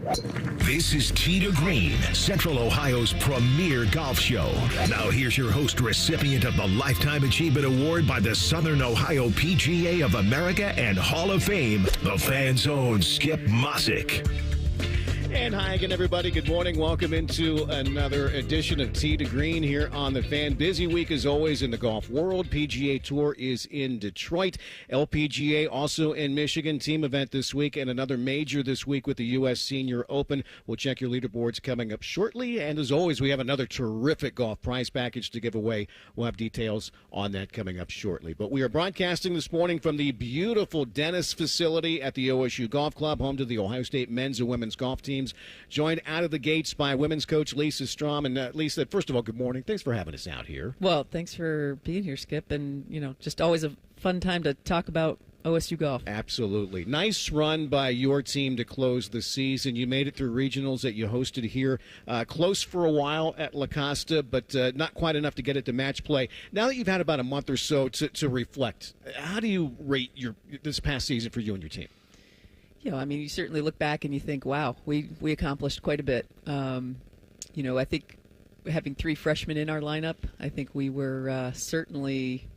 This is Tee to Green, Central Ohio's premier golf show. Now here's your host, recipient of the Lifetime Achievement Award by the Southern Ohio PGA of America and Hall of Fame, the Fan's own Skip Mosick. And hi again, everybody. Good morning. Welcome into another edition of Tee to Green here on the Fan. Busy week as always in the golf world. PGA Tour is in Detroit. LPGA also in Michigan. Team event this week and another major this week with the U.S. Senior Open. We'll check your leaderboards coming up shortly. And as always, we have another terrific golf prize package to give away. We'll have details on that coming up shortly. But we are broadcasting this morning from the beautiful Dennis facility at the OSU Golf Club, home to the Ohio State men's and women's golf teams. Joined out of the gates by women's coach Lisa Strom. And Lisa, first of all, good morning. Thanks for having us out here. Well, thanks for being here, Skip. And, just always a fun time to talk about OSU golf. Absolutely. Nice run by your team to close the season. You made it through regionals that you hosted here. Close for a while at La Costa, but not quite enough to get it to match play. Now that you've had about a month or so to reflect, how do you rate this past season for you and your team? You certainly look back and you think, wow, we accomplished quite a bit. I think having three freshmen in our lineup, I think we were certainly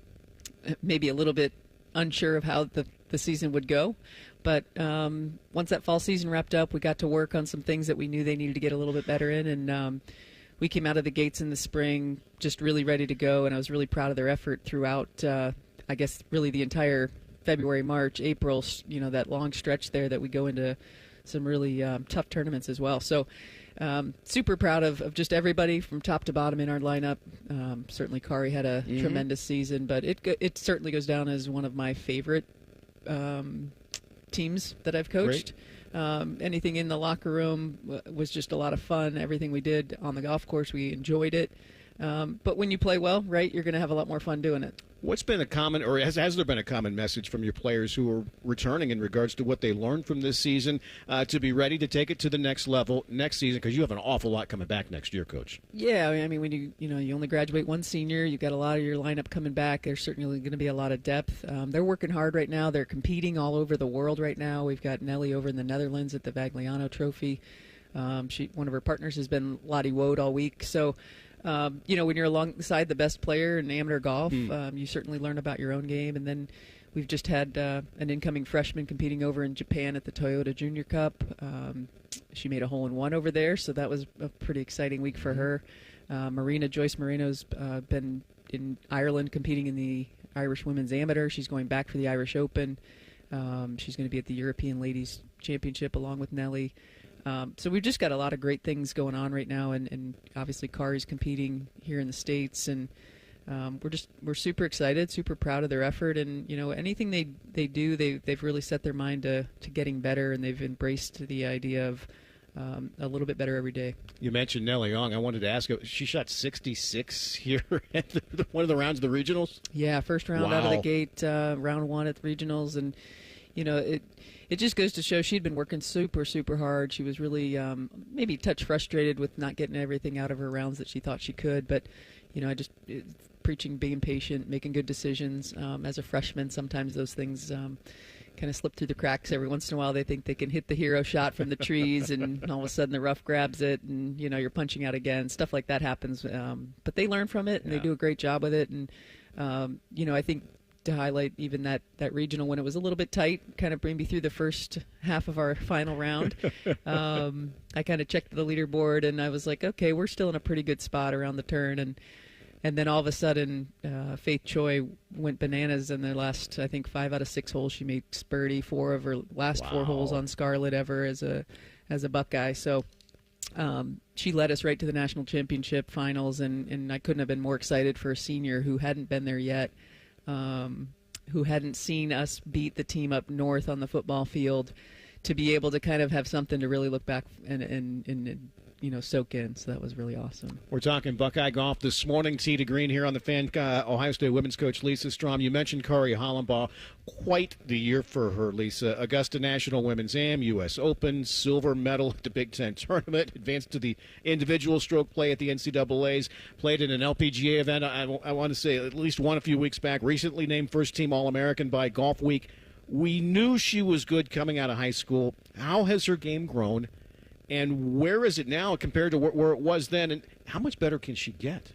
maybe a little bit unsure of how the season would go. But once that fall season wrapped up, we got to work on some things that we knew they needed to get a little bit better in. And we came out of the gates in the spring just really ready to go. And I was really proud of their effort throughout, really the entire February, March, April, that long stretch there that we go into some really tough tournaments as well. So super proud of just everybody from top to bottom in our lineup. Certainly Kari had a tremendous season, but it certainly goes down as one of my favorite teams that I've coached. Anything in the locker room was just a lot of fun. Everything we did on the golf course, we enjoyed it. But when you play well, right, you're going to have a lot more fun doing it. What's been a common, or has there been a common message from your players who are returning in regards to what they learned from this season to be ready to take it to the next level next season? Because you have an awful lot coming back next year, Coach. Yeah, when you only graduate one senior, you've got a lot of your lineup coming back. There's certainly going to be a lot of depth. They're working hard right now. They're competing all over the world right now. We've got Nelly over in the Netherlands at the Vagliano Trophy. One of her partners has been Lottie Woad all week. So, when you're alongside the best player in amateur golf, you certainly learn about your own game. And then we've just had an incoming freshman competing over in Japan at the Toyota Junior Cup. She made a hole-in-one over there, so that was a pretty exciting week for her. Joyce Marino's been in Ireland competing in the Irish Women's Amateur. She's going back for the Irish Open. She's going to be at the European Ladies Championship along with Nelly. So we've just got a lot of great things going on right now, and obviously Kari's competing here in the States, and we're super excited, super proud of their effort, and anything they do, they've really set their mind to getting better, and they've embraced the idea of a little bit better every day. You mentioned Nellie Young. I wanted to ask you, she shot 66 here at one of the rounds of the regionals? Yeah, first round out of the gate, round one at the regionals, and it just goes to show she'd been working super, super hard. She was really maybe a touch frustrated with not getting everything out of her rounds that she thought she could. But, preaching being patient, making good decisions. As a freshman, sometimes those things kind of slip through the cracks. Every once in a while they think they can hit the hero shot from the trees, and all of a sudden the rough grabs it, and, you're punching out again. Stuff like that happens. But they learn from it, and they do a great job with it. And, I think to highlight even that regional when it was a little bit tight, kind of bring me through the first half of our final round. I kind of checked the leaderboard and I was like, okay, we're still in a pretty good spot around the turn. And then all of a sudden, Faith Choi went bananas in their last, I think, 5 out of 6 holes. She made birdie 4 of her last 4 holes on Scarlet ever as a Buckeye. So she led us right to the national championship finals, and I couldn't have been more excited for a senior who hadn't been there yet. Who hadn't seen us beat the team up north on the football field, to be able to kind of have something to really look back and soak in. So that was really awesome. We're talking Buckeye golf this morning. Tee to Green here on the Fan. Ohio State women's coach Lisa Strom. You mentioned Kari Hollenbaugh. Quite the year for her, Lisa. Augusta National Women's Am, U.S. Open, silver medal at the Big Ten tournament, advanced to the individual stroke play at the NCAAs, played in an LPGA event, I want to say at least one a few weeks back, recently named first-team All-American by Golf Week. We knew she was good coming out of high school. How has her game grown? And where is it now compared to where it was then? And how much better can she get?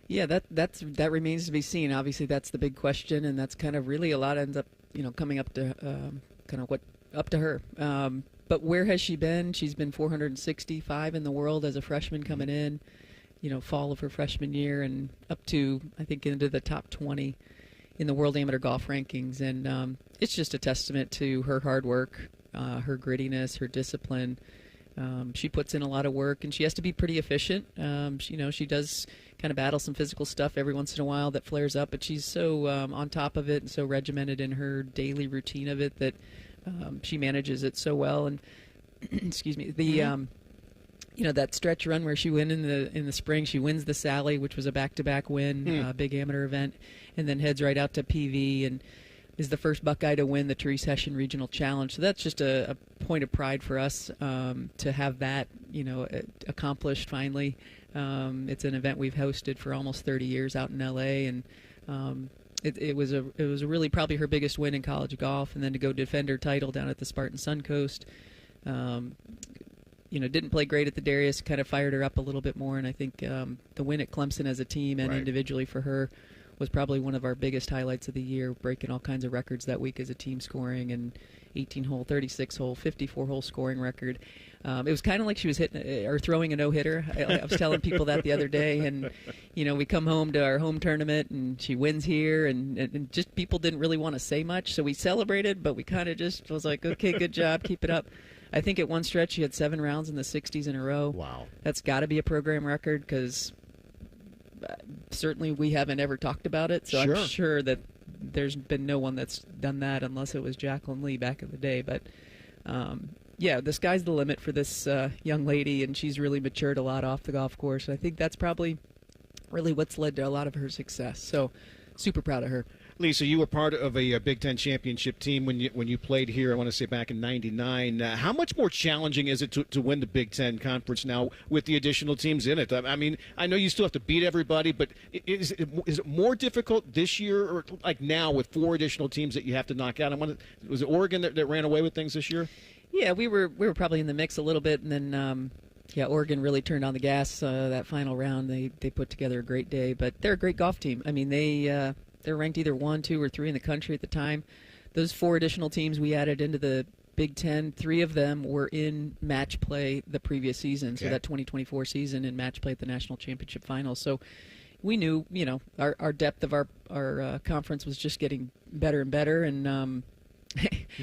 Yeah, that remains to be seen. Obviously, that's the big question, and that's kind of really a lot ends up, coming up to up to her. But where has she been? She's been 465 in the world as a freshman coming in, fall of her freshman year, and up to, I think, into the top 20 in the World Amateur Golf Rankings. And it's just a testament to her hard work, her grittiness, her discipline. She puts in a lot of work, and she has to be pretty efficient. She does kind of battle some physical stuff every once in a while that flares up, but she's so on top of it and so regimented in her daily routine of it that she manages it so well. And excuse me, that stretch run where she went in the spring, she wins the Sally, which was a back-to-back win, big amateur event, and then heads right out to PV and is the first Buckeye to win the Therese Hession Regional Challenge. So that's just a point of pride for us to have that, accomplished finally. It's an event we've hosted for almost 30 years out in LA, and it was a really probably her biggest win in college golf, and then to go defend her title down at the Spartan Suncoast. Didn't play great at the Darius, kind of fired her up a little bit more, and I think the win at Clemson as a team and individually for her was probably one of our biggest highlights of the year, breaking all kinds of records that week as a team scoring, and 18-hole, 36-hole, 54-hole scoring record. It was kind of like she was hitting or throwing a no-hitter. I was telling people that the other day, and we come home to our home tournament, and she wins here, and just people didn't really want to say much, so we celebrated, but we kind of just was like, okay, good job, keep it up. I think at one stretch she had 7 rounds in the 60s in a row. Wow. That's got to be a program record, because certainly we haven't ever talked about it, so Sure. I'm sure that there's been no one that's done that unless it was Jacqueline Lee back in the day. But the sky's the limit for this young lady, and she's really matured a lot off the golf course. I think that's probably really what's led to a lot of her success. So super proud of her. Lisa, you were part of a Big Ten championship team when you played here, I want to say back in '99. How much more challenging is it to win the Big Ten Conference now with the additional teams in it? I mean, I know you still have to beat everybody, but is it more difficult this year, or like now with 4 additional teams that you have to knock out? Was it Oregon that ran away with things this year? Yeah, we were probably in the mix a little bit, and then Oregon really turned on the gas that final round. They put together a great day, but they're a great golf team. I mean, they're ranked either 1, 2, or 3 in the country at the time. Those 4 additional teams we added into the Big Ten, 3 of them were in match play the previous season, so that 2024 season in match play at the National Championship Finals. So we knew, our depth of our conference was just getting better and better, and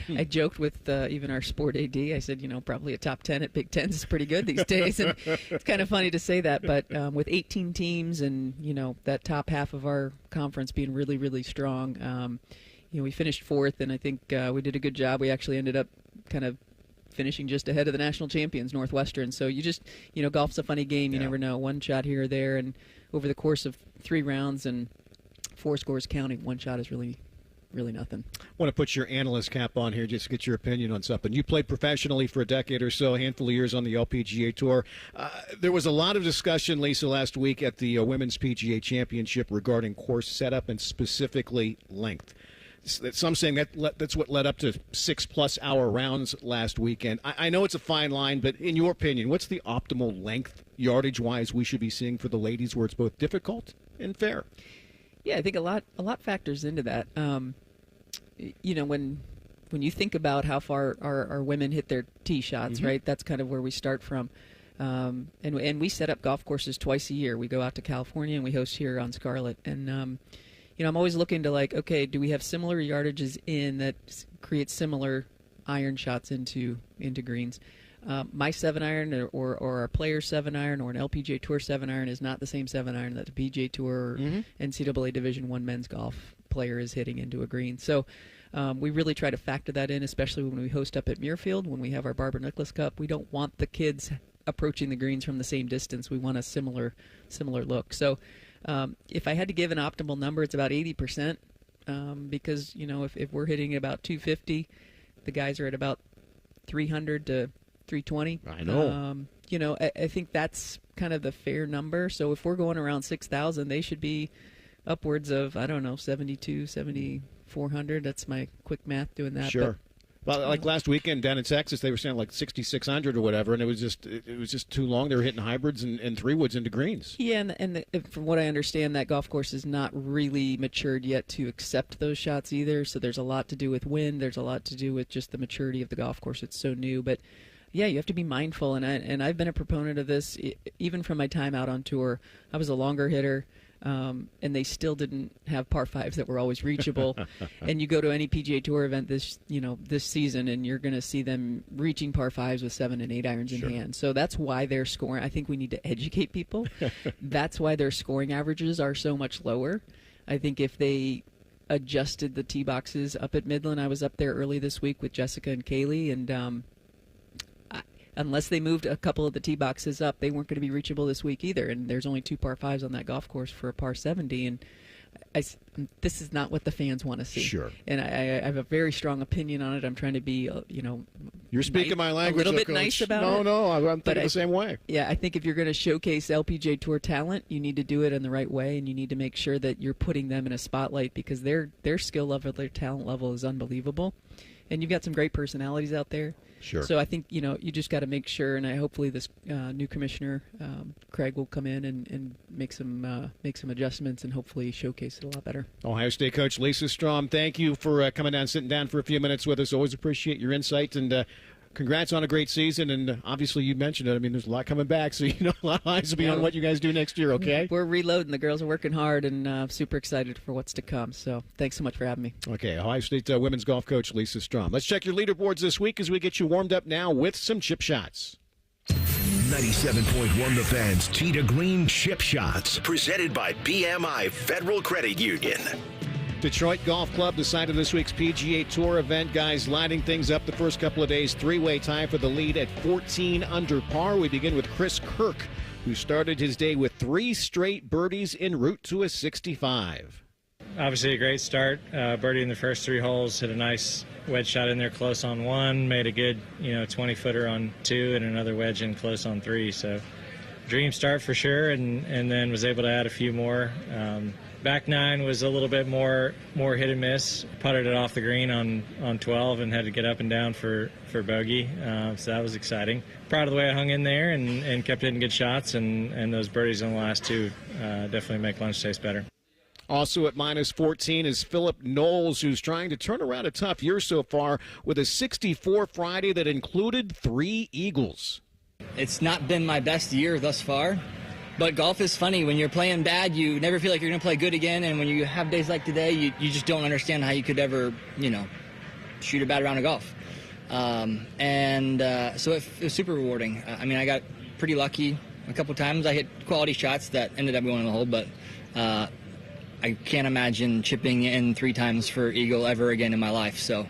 I joked with even our sport AD. I said, probably a top 10 at Big Tens is pretty good these days. And it's kind of funny to say that, but with 18 teams and, that top half of our conference being really, really strong, we finished 4th, and I think we did a good job. We actually ended up kind of finishing just ahead of the national champions, Northwestern. So you just, golf's a funny game. You never know. One shot here or there, and over the course of 3 rounds and 4 scores counting, one shot is really nothing. I want to put your analyst cap on here just to get your opinion on something. You played professionally for a decade or so, a handful of years on the LPGA Tour. There was a lot of discussion, Lisa, last week at the Women's PGA Championship regarding course setup and specifically length. Some saying that's what led up to 6+ hour rounds last weekend. I know it's a fine line, but in your opinion, what's the optimal length, yardage-wise, we should be seeing for the ladies where it's both difficult and fair? Yeah, I think a lot factors into that. When you think about how far our women hit their tee shots, right? That's kind of where we start from. And we set up golf courses twice a year. We go out to California and we host here on Scarlet. And I'm always looking to okay, do we have similar yardages in that create similar iron shots into greens? My 7-iron or our player's 7-iron or an LPGA Tour 7-iron is not the same 7-iron that the PGA Tour or NCAA Division I men's golf player is hitting into a green. So we really try to factor that in, especially when we host up at Muirfield, when we have our Barbara Nicholas Cup. We don't want the kids approaching the greens from the same distance. We want a similar look. So if I had to give an optimal number, it's about 80%, because if we're hitting about 250, the guys are at about 300 to 320. I know. I think that's kind of the fair number. So if we're going around 6,000, they should be upwards of, 72, 7,400. That's my quick math doing that. Sure. Well, like last weekend down in Texas, they were saying like 6,600 or whatever, and it was just too long. They were hitting hybrids and three woods into greens. Yeah, and from what I understand, that golf course is not really matured yet to accept those shots either. So there's a lot to do with wind. There's a lot to do with just the maturity of the golf course. It's so new, but yeah, you have to be mindful. And I've been a proponent of this even from my time out on tour. I was a longer hitter. And they still didn't have par fives that were always reachable. And you go to any PGA Tour event this season, and you're going to see them reaching par fives with 7 and 8 irons in hand. So that's why they're scoring. I think we need to educate people. That's why their scoring averages are so much lower. I think if they adjusted the tee boxes up at Midland, I was up there early this week with Jessica and Kaylee, and unless they moved a couple of the tee boxes up, they weren't going to be reachable this week either. And there's only 2 par fives on that golf course for a par 70. And this is not what the fans want to see. Sure. And I have a very strong opinion on it. I'm trying to be, You're speaking my language, a little bit Coach. nice about it. No, I'm thinking the same way. Yeah, I think if you're going to showcase LPGA Tour talent, you need to do it in the right way, and you need to make sure that you're putting them in a spotlight because their skill level, their talent level is unbelievable. And you've got some great personalities out there. Sure. So I think, you just got to make sure, and hopefully this new commissioner, Craig, will come in and make some adjustments and hopefully showcase it a lot better. Ohio State coach Lisa Strom, thank you for coming down, sitting down for a few minutes with us. Always appreciate your insight, and congrats on a great season. And obviously you mentioned it. I mean, there's a lot coming back, so a lot of eyes will be on what you guys do next year, okay? We're reloading. The girls are working hard, and super excited for what's to come. So thanks so much for having me. Okay, Ohio State women's golf coach Lisa Strom. Let's check your leaderboards this week as we get you warmed up now with some chip shots. 97.1 The Fan's Tee to Green Chip Shots, presented by BMI Federal Credit Union. Detroit Golf Club decided this week's PGA Tour event. Guys lining things up the first couple of days. 3-way tie for the lead at 14 under par. We begin with Chris Kirk, who started his day with 3 straight birdies en route to a 65. Obviously a great start. Birdie in the first 3 holes, hit a nice wedge shot in there close on 1, made a good 20-footer on 2, and another wedge in close on 3. So dream start for sure, and then was able to add a few more. Back 9 was a little bit more hit and miss. Putted it off the green on 12 and had to get up and down for bogey. So that was exciting. Proud of the way I hung in there and kept hitting good shots, and those birdies in the last 2 definitely make lunch taste better. Also at minus 14 is Phillip Knowles, who's trying to turn around a tough year so far with a 64 Friday that included 3 eagles. It's not been my best year thus far. But golf is funny. When you're playing bad, you never feel like you're going to play good again. And when you have days like today, you just don't understand how you could ever, shoot a bad round of golf. So it was super rewarding. I mean, I got pretty lucky a couple times. I hit quality shots that ended up going in the hole, but I can't imagine chipping in 3 times for eagle ever again in my life. So.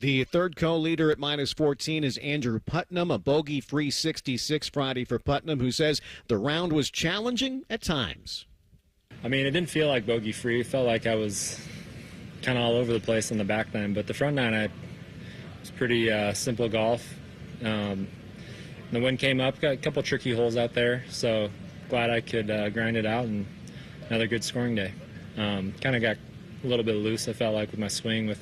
The third co-leader at minus 14 is Andrew Putnam, a bogey-free 66 Friday for Putnam, who says the round was challenging at times. I mean, it didn't feel like bogey-free. It felt like I was kind of all over the place on the back nine, but the front nine, it was pretty simple golf. The wind came up, got a couple tricky holes out there, so glad I could grind it out, and another good scoring day. Kind of got a little bit loose, I felt like, with my swing with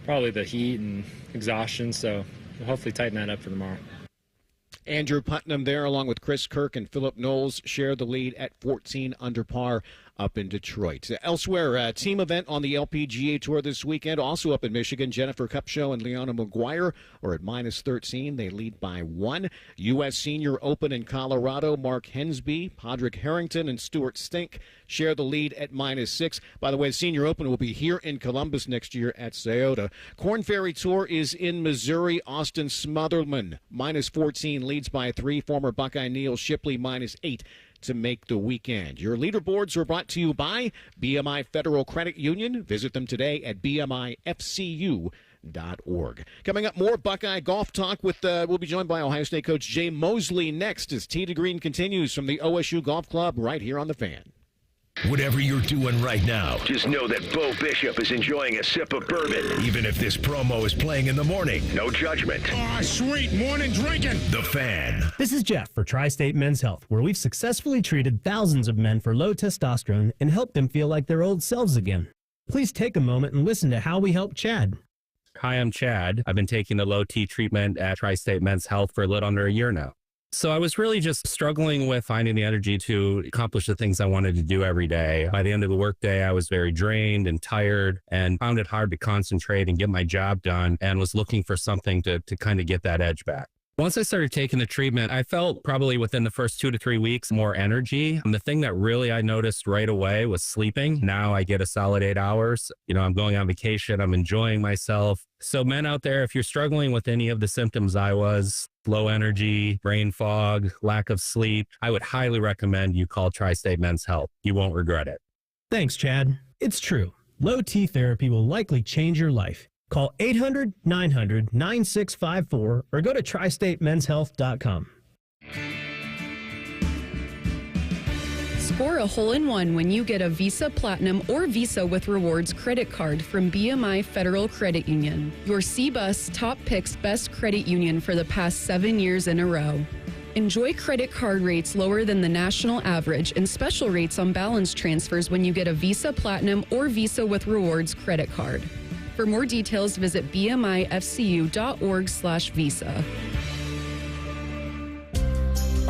probably the heat and exhaustion, so we'll hopefully tighten that up for tomorrow. Andrew Putnam there, along with Chris Kirk and Phillip Knowles, share the lead at 14 under par up in Detroit. Elsewhere, a team event on the LPGA Tour this weekend, also up in Michigan. Jennifer Kupcho and Leona Maguire are at minus 13. They lead by 1. U.S. Senior Open in Colorado, Mark Hensby, Padraig Harrington, and Stuart Stink share the lead at minus 6. By the way, the Senior Open will be here in Columbus next year at Scioto. Korn Ferry Tour is in Missouri. Austin Smotherman, minus 14, leads by 3. Former Buckeye Neil Shipley, minus 8. To make the weekend. Your leaderboards are brought to you by BMI Federal Credit Union. Visit them today at bmifcu.org. Coming up, more Buckeye golf talk with we'll be joined by Ohio State coach Jay Moseley next as Tee to Green continues from the OSU Golf Club right here on The Fan. Whatever you're doing right now, just know that Bo Bishop is enjoying a sip of bourbon, even if this promo is playing in the morning. No judgment. Ah, sweet morning drinking. The Fan. This is Jeff for Tri-State Men's Health, where we've successfully treated thousands of men for low testosterone and helped them feel like their old selves again. Please take a moment and listen to how we help Chad. Hi, I'm Chad. I've been taking the low T treatment at Tri-State Men's Health for a little under a year now. So I was really just struggling with finding the energy to accomplish the things I wanted to do every day. By the end of the workday, I was very drained and tired and found it hard to concentrate and get my job done, and was looking for something to kind of get that edge back. Once I started taking the treatment, I felt probably within the first 2 to 3 weeks more energy. And the thing that really I noticed right away was sleeping. Now I get a solid 8 hours. I'm going on vacation. I'm enjoying myself. So men out there, if you're struggling with any of the symptoms I was, low energy, brain fog, lack of sleep, I would highly recommend you call Tri-State Men's Health. You won't regret it. Thanks, Chad. It's true. Low T therapy will likely change your life. Call 800-900-9654 or go to tristatemenshealth.com. Score a hole-in-one when you get a Visa Platinum or Visa with Rewards credit card from BMI Federal Credit Union, your CBUS Top Picks Best Credit Union for the past 7 years in a row. Enjoy credit card rates lower than the national average and special rates on balance transfers when you get a Visa Platinum or Visa with Rewards credit card. For more details, visit bmifcu.org/visa.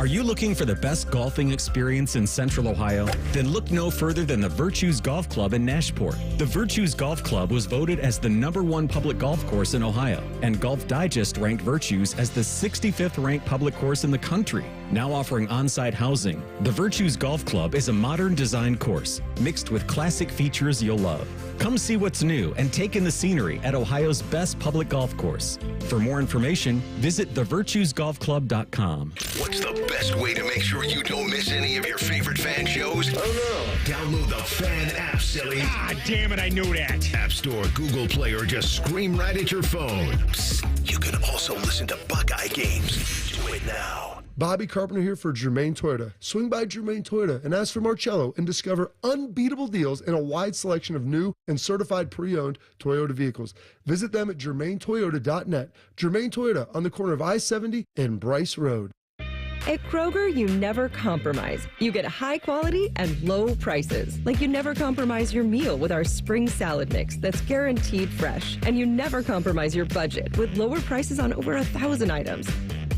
Are you looking for the best golfing experience in Central Ohio? Then look no further than the Virtues Golf Club in Nashport. The Virtues Golf Club was voted as the #1 public golf course in Ohio, and Golf Digest ranked Virtues as the 65th ranked public course in the country. Now offering on-site housing, the Virtues Golf Club is a modern design course mixed with classic features you'll love. Come see what's new and take in the scenery at Ohio's best public golf course. For more information, visit thevirtuesgolfclub.com. What's the best way to make sure you don't miss any of your favorite fan shows? Oh no. Download the Fan app, silly. Ah, damn it, I knew that. App Store, Google Play, or just scream right at your phone. Psst, you can also listen to Buckeye games. Do it now. Bobby Carpenter here for Germain Toyota. Swing by Germain Toyota and ask for Marcello and discover unbeatable deals and a wide selection of new and certified pre-owned Toyota vehicles. Visit them at germaintoyota.net. Germain Toyota on the corner of I-70 and Bryce Road. At Kroger, you never compromise. You get high quality and low prices. Like you never compromise your meal with our spring salad mix that's guaranteed fresh. And you never compromise your budget with lower prices on over 1,000 items.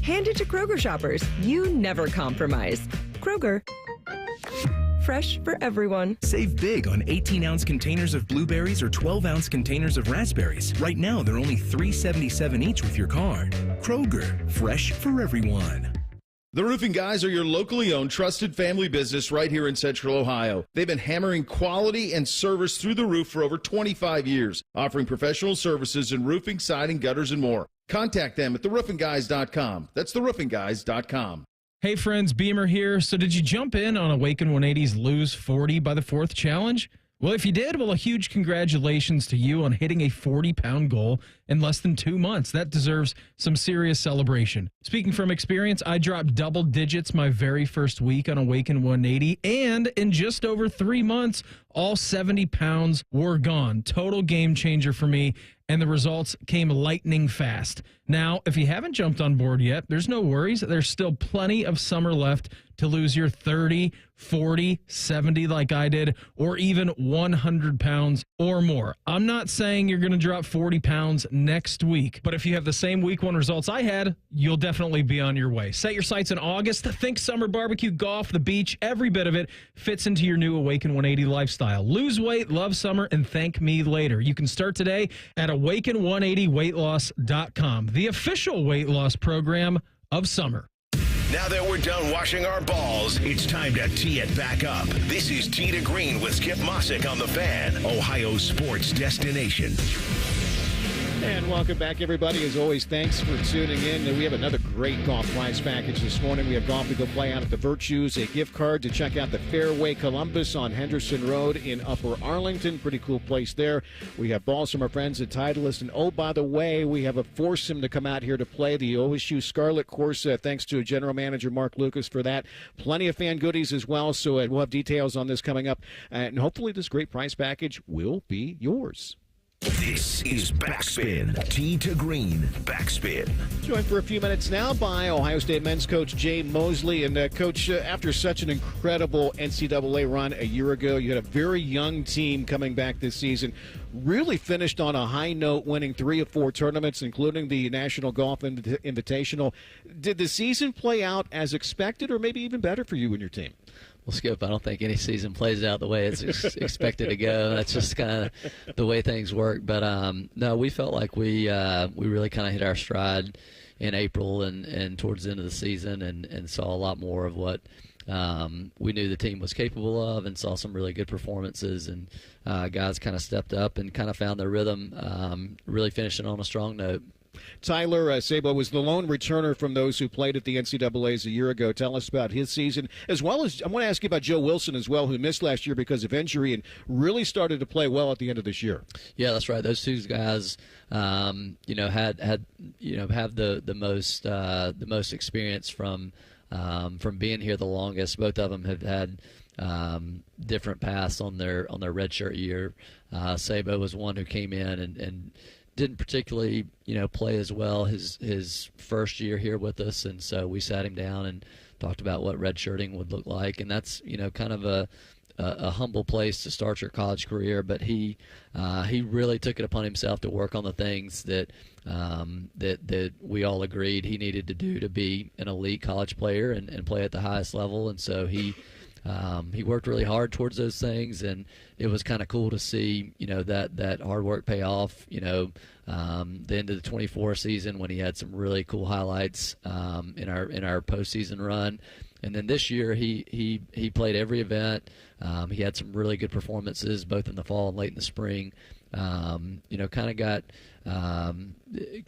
Hand it to Kroger shoppers. You never compromise. Kroger. Fresh for everyone. Save big on 18-ounce containers of blueberries or 12-ounce containers of raspberries. Right now, they're only $3.77 each with your card. Kroger, fresh for everyone. The Roofing Guys are your locally owned, trusted family business right here in Central Ohio. They've been hammering quality and service through the roof for over 25 years, offering professional services in roofing, siding, gutters, and more. Contact them at theroofingguys.com. That's theroofingguys.com. Hey friends, Beamer here. So did you jump in on Awaken 180's Lose 40 by the 4th challenge? Well, if you did, a huge congratulations to you on hitting a 40-pound goal in less than 2 months. That deserves some serious celebration. Speaking from experience, I dropped double digits my very first week on Awaken 180, and in just over 3 months, all 70 pounds were gone. Total game changer for me, and the results came lightning fast. Now, if you haven't jumped on board yet, there's no worries. There's still plenty of summer left to lose your 30, 40, 70 like I did, or even 100 pounds or more. I'm not saying you're going to drop 40 pounds next week, but if you have the same week 1 results I had, you'll definitely be on your way. Set your sights in August. Think summer barbecue, golf, the beach, every bit of it fits into your new Awaken 180 lifestyle. Lose weight, love summer, and thank me later. You can start today at awaken180weightloss.com, the official weight loss program of summer. Now that we're done washing our balls, it's time to tee it back up. This is Tee to Green with Skip Mossick on the Fan, Ohio's sports destination. And welcome back, everybody. As always, thanks for tuning in. We have another great golf prize package this morning. We have golf to go play out at the Virtues, a gift card to check out the Fairway Columbus on Henderson Road in Upper Arlington. Pretty cool place there. We have balls from our friends at Titleist. And, oh, by the way, we have a foursome to come out here to play the OSU Scarlet course. Thanks to General Manager Marc Lucas for that. Plenty of fan goodies as well, so we'll have details on this coming up. And hopefully this great prize package will be yours. This is Backspin. Tee to Green Backspin. Joined for a few minutes now by Ohio State men's coach Jay Moseley. And Coach, after such an incredible NCAA run a year ago, you had a very young team coming back this season. Really finished on a high note, winning 3 of 4 tournaments, including the National Golf Invitational. Did the season play out as expected, or maybe even better for you and your team? Well, Skip, I don't think any season plays out the way it's expected to go. That's just kind of the way things work. But no, we felt like we really kind of hit our stride in April and towards the end of the season, and saw a lot more of what we knew the team was capable of, and saw some really good performances, and guys kind of stepped up and kind of found their rhythm, really finishing on a strong note. Tyler Sabo was the lone returner from those who played at the NCAAs a year ago. Tell us about his season, as well as I want to ask you about Joe Wilson as well, who missed last year because of injury and really started to play well at the end of this year. Yeah, that's right. Those two guys, have the most experience from being here the longest. Both of them have had different paths on their redshirt year. Sabo was one who came in and didn't particularly, play as well his first year here with us, and so we sat him down and talked about what redshirting would look like, and that's kind of a humble place to start your college career, but he really took it upon himself to work on the things that we all agreed he needed to do to be an elite college player and play at the highest level, and so he worked really hard towards those things, and it was kind of cool to see, that hard work pay off. The end of the 24 season when he had some really cool highlights in our postseason run, and then this year he played every event. He had some really good performances both in the fall and late in the spring. Kind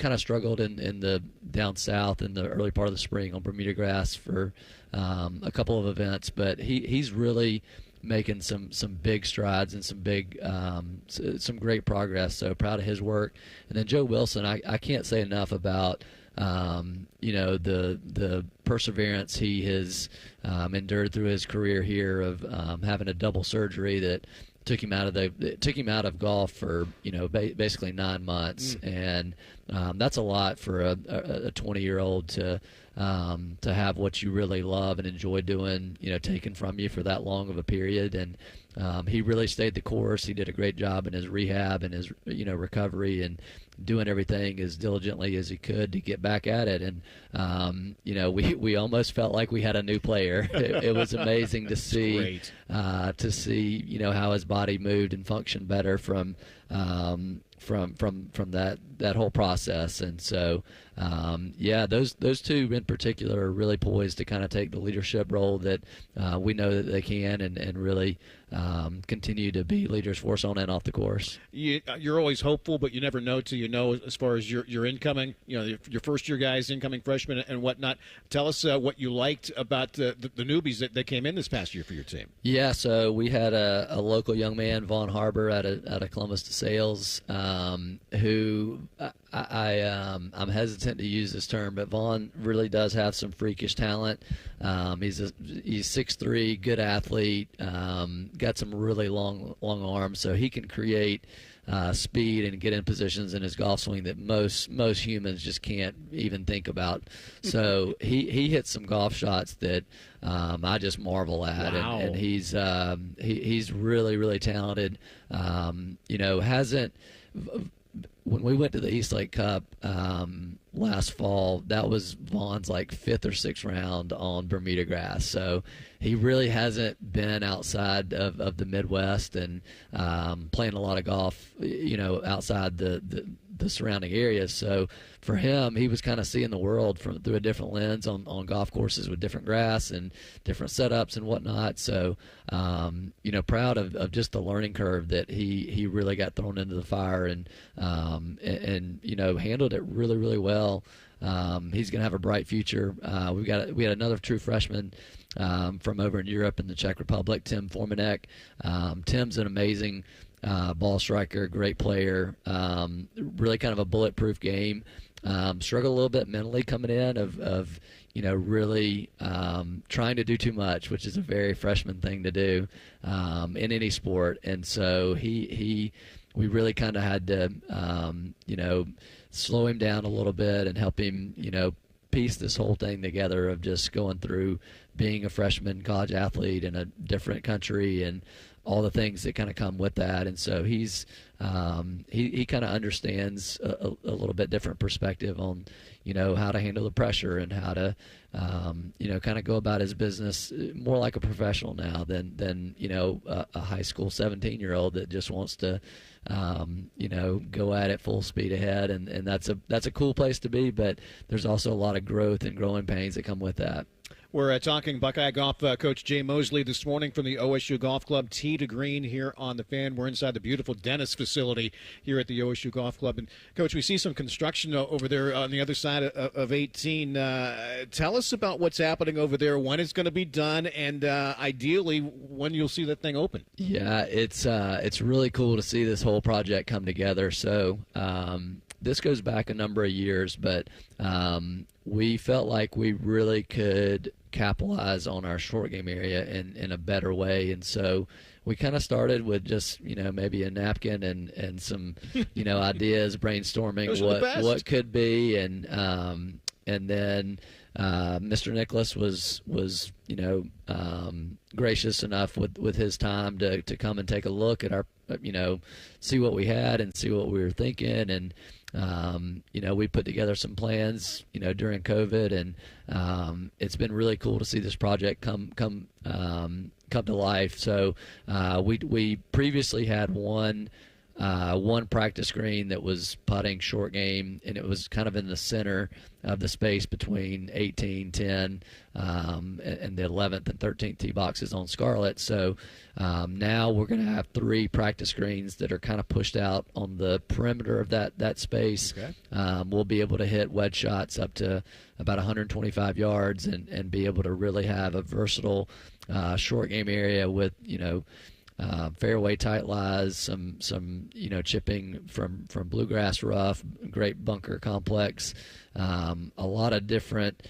of struggled in the down south in the early part of the spring on Bermuda grass for a couple of events, but he's really making some big strides and some great progress. So proud of his work. And then Joe Wilson, I can't say enough about the perseverance he has endured through his career here of having a double surgery that took him out of golf for basically 9 months, and that's a lot for a 20-year-old to have what you really love and enjoy doing taken from you for that long of a period. And he really stayed the course. He did a great job in his rehab and his recovery, and doing everything as diligently as he could to get back at it. And we almost felt like we had a new player. It was amazing to see how his body moved and functioned better from that whole process. And so those two in particular are really poised to kind of take the leadership role that we know that they can, and really continue to be leaders for us on and off the course. You're always hopeful, but you never know till you know, as far as your incoming, your first year guys, incoming freshmen and whatnot. Tell us what you liked about the newbies that came in this past year for your team. Yeah, so we had a local young man, Vaughn Harbor, out of Columbus DeSales, who I'm hesitant to use this term, but Vaughn really does have some freakish talent. He's 6'3", good athlete, got some really long arms, so he can create speed and get in positions in his golf swing that most humans just can't even think about. So he hits some golf shots that I just marvel at. Wow. And he's really, really talented. When we went to the East Lake Cup last fall, that was Vaughn's like 5th or 6th round on Bermuda grass. So he really hasn't been outside of the Midwest and playing a lot of golf, outside the surrounding areas. So for him, he was kind of seeing the world through a different lens on golf courses with different grass and different setups and whatnot. So, proud of just the learning curve that he really got thrown into the fire and handled it really, really well. He's going to have a bright future. We had another true freshman from over in Europe in the Czech Republic, Tim Formanek. Tim's an amazing ball striker, great player, really kind of a bulletproof game. Struggled a little bit mentally coming in of really trying to do too much, which is a very freshman thing to do in any sport. And so he we really kind of had to, slow him down a little bit and help him, piece this whole thing together of just going through being a freshman college athlete in a different country and all the things that kind of come with that. And so he's he kind of understands a little bit different perspective on how to handle the pressure and how to kind of go about his business more like a professional now than a high school 17-year-old that just wants to go at it full speed ahead. And that's a cool place to be, but there's also a lot of growth and growing pains that come with that. We're talking Buckeye Golf Coach Jay Moseley this morning from the OSU Golf Club, tee to green here on the Fan. We're inside the beautiful Dennis facility here at the OSU Golf Club. And, Coach, we see some construction over there on the other side of 18. Tell us about what's happening over there, when it's going to be done, and ideally when you'll see that thing open. Yeah, it's really cool to see this whole project come together. So this goes back a number of years, but we felt like we really could capitalize on our short game area in a better way. And so we kind of started with just, maybe a napkin and some, ideas, brainstorming what could be. And then Mr. Nicholas was gracious enough with his time to come and take a look at our, see what we had and see what we were thinking. And, we put together some plans, during COVID, and it's been really cool to see this project come to life. So we previously had one practice green that was putting short game, and it was kind of in the center of the space between 18, 10, and the 11th and 13th tee boxes on Scarlet. So now we're going to have 3 practice greens that are kind of pushed out on the perimeter of that space. Okay. We'll be able to hit wedge shots up to about 125 yards and be able to really have a versatile short game area with, fairway tight lies, some chipping from bluegrass rough, great bunker complex, a lot of different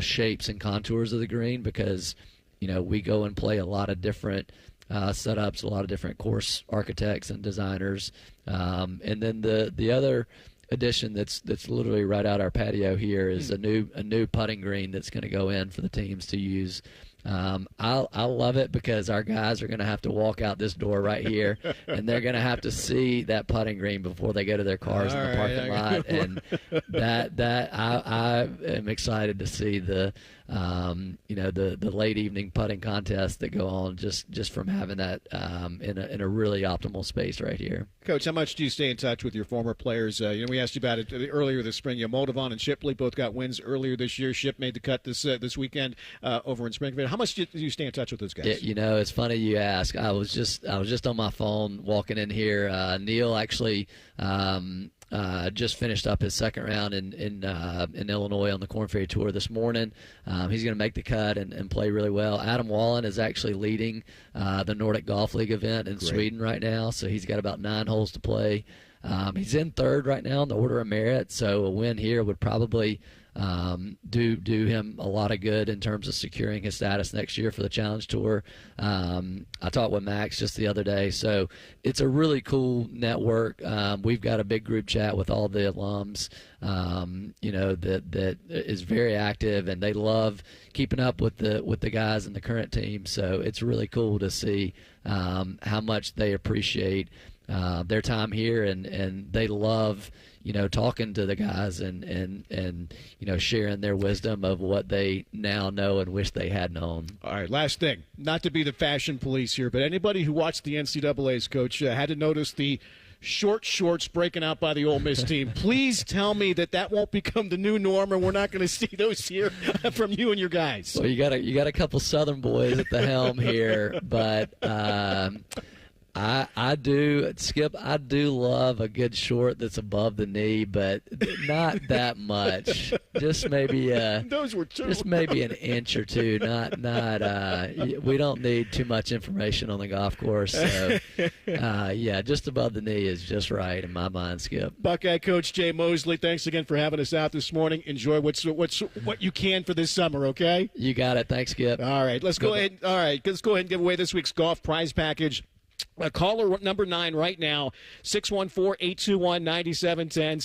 shapes and contours of the green because we go and play a lot of different setups, a lot of different course architects and designers, and then the other addition that's literally right out our patio here is a new putting green that's going to go in for the teams to use. I love it because our guys are going to have to walk out this door right here, and they're going to have to see that putting green before they go to their cars in the parking lot. And that I am excited to see the late evening putting contest that go on just from having that in a really optimal space right here. Coach, how much do you stay in touch with your former players? We asked you about it earlier this spring. Moldovan and Shipley both got wins earlier this year. Ship made the cut this weekend over in Springfield. How much do you stay in touch with those guys? Yeah, it's funny you ask. I was just on my phone walking in here. Neil actually just finished up his second round in Illinois on the Korn Ferry Tour this morning. He's going to make the cut and play really well. Adam Wallen is actually leading the Nordic Golf League event in Sweden right now, so he's got about 9 holes to play. He's in third right now in the order of merit, so a win here would probably do him a lot of good in terms of securing his status next year for the Challenge Tour. I talked with Max just the other day, so it's a really cool network. We've got a big group chat with all the alums, that is very active, and they love keeping up with the guys in the current team. So it's really cool to see how much they appreciate their time here, and they love talking to the guys and sharing their wisdom of what they now know and wish they had known. All right, last thing, not to be the fashion police here, but anybody who watched the NCAA's, Coach, had to notice the short shorts breaking out by the Ole Miss team. Please tell me that won't become the new norm, and we're not going to see those here from you and your guys. Well, you got a couple Southern boys at the helm here, but I do, Skip, I do love a good short that's above the knee, but not that much. Just maybe those were two. Just maybe an inch or two. Not we don't need too much information on the golf course. So just above the knee is just right in my mind, Skip. Buckeye coach Jay Moseley, thanks again for having us out this morning. Enjoy what you can for this summer, okay? You got it. Thanks, Skip. All right, let's go ahead. All right, let's go ahead and give away this week's golf prize package. Caller number 9 right now, 614-821-9710,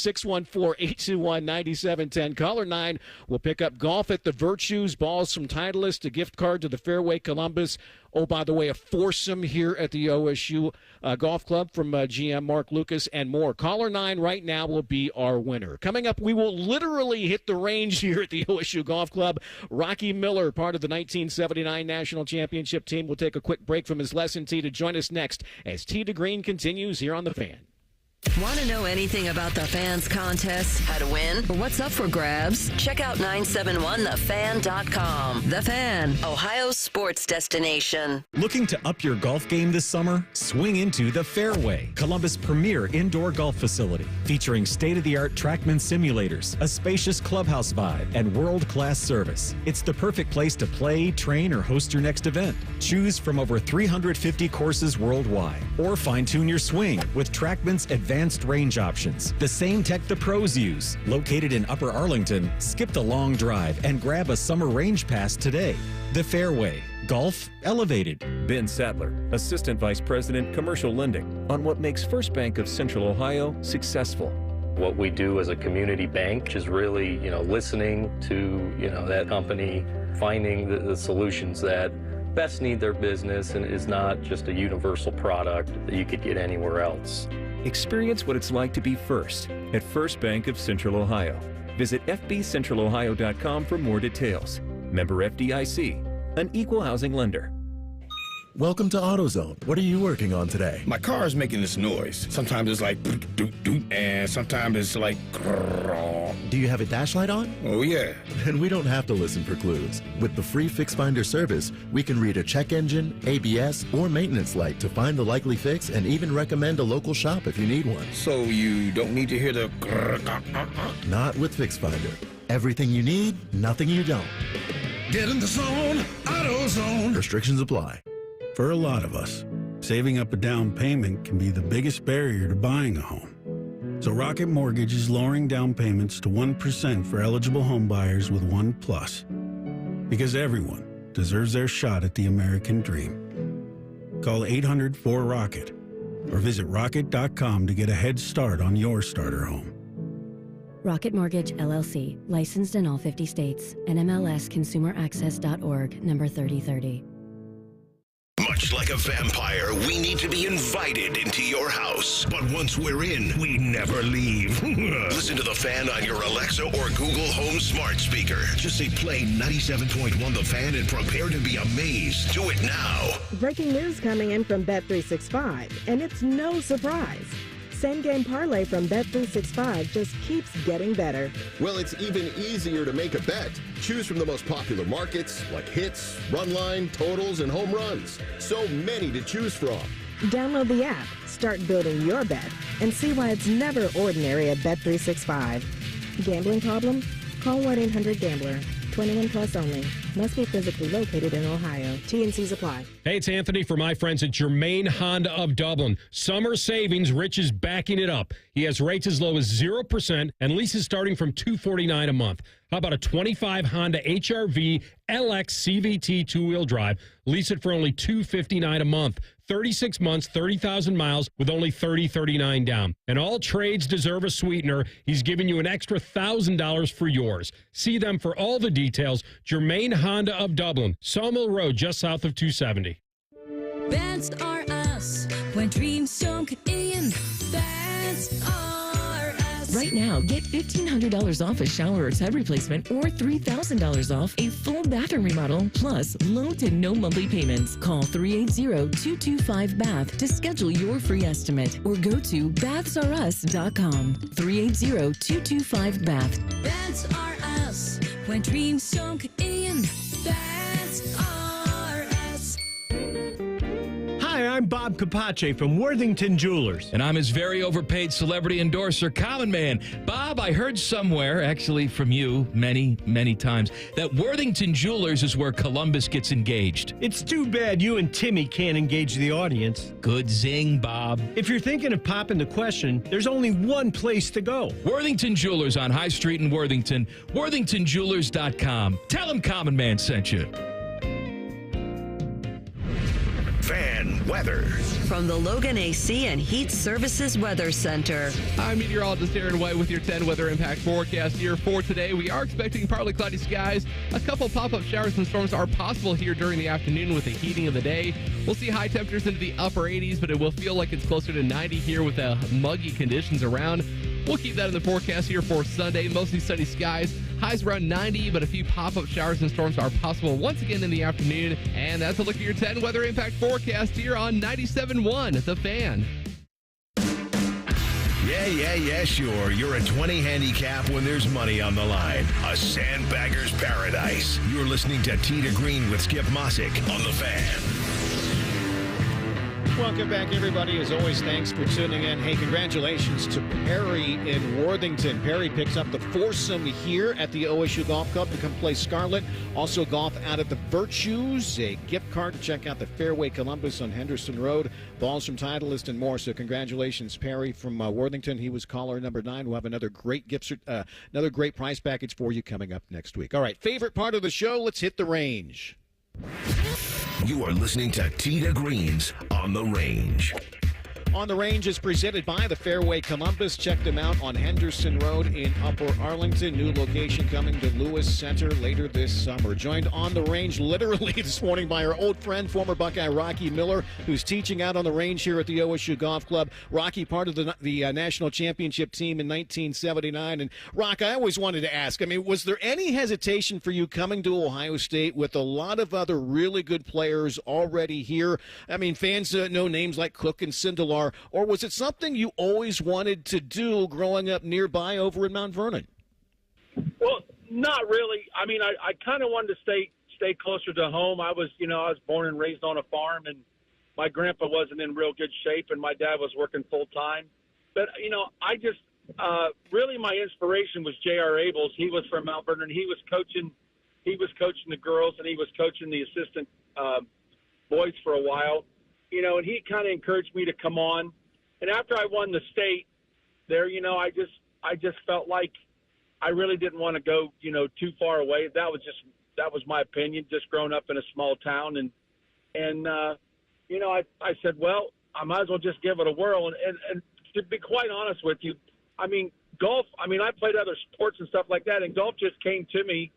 614-821-9710. Caller 9 will pick up golf at the Virtues, balls from Titleist, a gift card to the Fairway Columbus. Oh, by the way, a foursome here at the OSU Golf Club from GM Marc Lucas and more. Caller 9 right now will be our winner. Coming up, we will literally hit the range here at the OSU Golf Club. Rocky Miller, part of the 1979 National Championship team, will take a quick break from his lesson tee to join us next as Tee to Green continues here on The Fan. Want to know anything about the Fans contest, how to win, or what's up for grabs? Check out 971thefan.com. The Fan, Ohio's sports destination. Looking to up your golf game this summer? Swing into the Fairway, Columbus' premier indoor golf facility, featuring state-of-the-art TrackMan simulators, a spacious clubhouse vibe, and world-class service. It's the perfect place to play, train, or host your next event. Choose from over 350 courses worldwide, or fine-tune your swing with TrackMan's advanced range options, the same tech the pros use. Located in Upper Arlington, skip the long drive and grab a summer range pass today. The Fairway, golf elevated. Ben Sattler, Assistant Vice President, Commercial Lending, on what makes First Bank of Central Ohio successful. What we do as a community bank is really, listening to, that company, finding the solutions that best need their business and is not just a universal product that you could get anywhere else. Experience what it's like to be first at First Bank of Central Ohio. Visit fbcentralohio.com for more details. Member FDIC, an equal housing lender. Welcome to AutoZone. What are you working on today? My car is making this noise. Sometimes it's like doot, doot, doot, and sometimes it's like grrr. Do you have a dash light on? Oh, yeah. Then we don't have to listen for clues. With the free Fix Finder service, we can read a check engine, ABS, or maintenance light to find the likely fix and even recommend a local shop if you need one. So you don't need to hear the grrr. Not with Fix Finder. Everything you need, nothing you don't. Get in the zone, AutoZone. Restrictions apply. For a lot of us, saving up a down payment can be the biggest barrier to buying a home. So Rocket Mortgage is lowering down payments to 1% for eligible home buyers with One Plus. Because everyone deserves their shot at the American dream. Call 800-4ROCKET or visit rocket.com to get a head start on your starter home. Rocket Mortgage, LLC, licensed in all 50 states. NMLSconsumeraccess.org, number 3030. Much like a vampire, we need to be invited into your house. But once we're in, we never leave. Listen to The Fan on your Alexa or Google Home smart speaker. Just say play 97.1 The Fan and prepare to be amazed. Do it now. Breaking news coming in from Bet365, and it's no surprise. Same game parlay from Bet365 just keeps getting better. Well, it's even easier to make a bet. Choose from the most popular markets like hits, run line, totals, and home runs. So many to choose from. Download the app, start building your bet, and see why it's never ordinary at Bet365. Gambling problem? Call 1-800-GAMBLER. 21 plus only. Must be physically located in Ohio. T&Cs apply. Hey, it's Anthony for my friends at Germain Honda of Dublin. Summer savings, Rich is backing it up. He has rates as low as 0% and leases starting from $249 a month. How about a 25 Honda HR-V LX CVT two-wheel drive? Lease it for only $259 a month. 36 months, 30,000 miles with only $30.39 down. And all trades deserve a sweetener. He's giving you an extra $1,000 for yours. See them for all the details. Germain Honda of Dublin, Sawmill Road, just south of 270. That's are us. When dreams sunk in, that's are us. Right now, get $1,500 off a shower or tub replacement or $3,000 off a full bathroom remodel, plus low to no monthly payments. Call 380-225-BATH to schedule your free estimate or go to bathsareus.com. 380-225-BATH. That's are us. When dreams sunk in, that's are us. Hi, I'm Bob Capace from Worthington Jewelers. And I'm his very overpaid celebrity endorser, Common Man. Bob, I heard somewhere, actually from you many, many times, that Worthington Jewelers is where Columbus gets engaged. It's too bad you and Timmy can't engage the audience. Good zing, Bob. If you're thinking of popping the question, there's only one place to go. Worthington Jewelers on High Street in Worthington. WorthingtonJewelers.com. Tell them Common Man sent you. Fan weather. from the Logan AC and Heat Services Weather Center. I'm meteorologist Aaron White with your 10 weather impact forecast here for today. We are expecting partly cloudy skies. A couple pop-up showers and storms are possible here during the afternoon with the heating of the day. We'll see high temperatures into the upper 80s, but it will feel like it's closer to 90 here with muggy conditions around. We'll keep that in the forecast here for Sunday. Mostly sunny skies. Highs around 90, but a few pop-up showers and storms are possible once again in the afternoon. And that's a look at your 10 weather impact forecast here on 97.1 The Fan. Yeah, sure. You're a 20 handicap when there's money on the line. A sandbagger's paradise. You're listening to Tee to Green with Skip Mossick on The Fan. Welcome back, everybody. As always, thanks for tuning in. Hey, congratulations to Perry in Worthington. Perry picks up the foursome here at the OSU Golf Club to come play Scarlet. Also golf out at the Virtues, a gift card to check out the Fairway Columbus on Henderson Road, balls from Titleist and more. So congratulations, Perry from Worthington. He was caller number 9. We'll have another great another great prize package for you coming up next week. All right, favorite part of the show, let's hit the range. You are listening to Tee to Greens on the Range. On the Range is presented by the Fairway Columbus. Check them out on Henderson Road in Upper Arlington. New location coming to Lewis Center later this summer. Joined on the Range literally this morning by our old friend, former Buckeye Rocky Miller, who's teaching out on the range here at the OSU Golf Club. Rocky, part of the national championship team in 1979. And Rock, I always wanted to ask, I mean, was there any hesitation for you coming to Ohio State with a lot of other really good players already here? I mean, fans know names like Cook and Sindelar. Or was it something you always wanted to do growing up nearby over in Mount Vernon? Well, not really. I mean, I kind of wanted to stay closer to home. I was born and raised on a farm, and my grandpa wasn't in real good shape, and my dad was working full time. But I just really my inspiration was J.R. Abels. He was from Mount Vernon. He was coaching the girls, and he was coaching the assistant boys for a while. And he kind of encouraged me to come on. And after I won the state there, I just felt like I really didn't want to go, too far away. That was my opinion, just growing up in a small town. And I said, well, I might as well just give it a whirl. And to be quite honest with you, I mean, golf, I played other sports and stuff like that, and golf just came to me,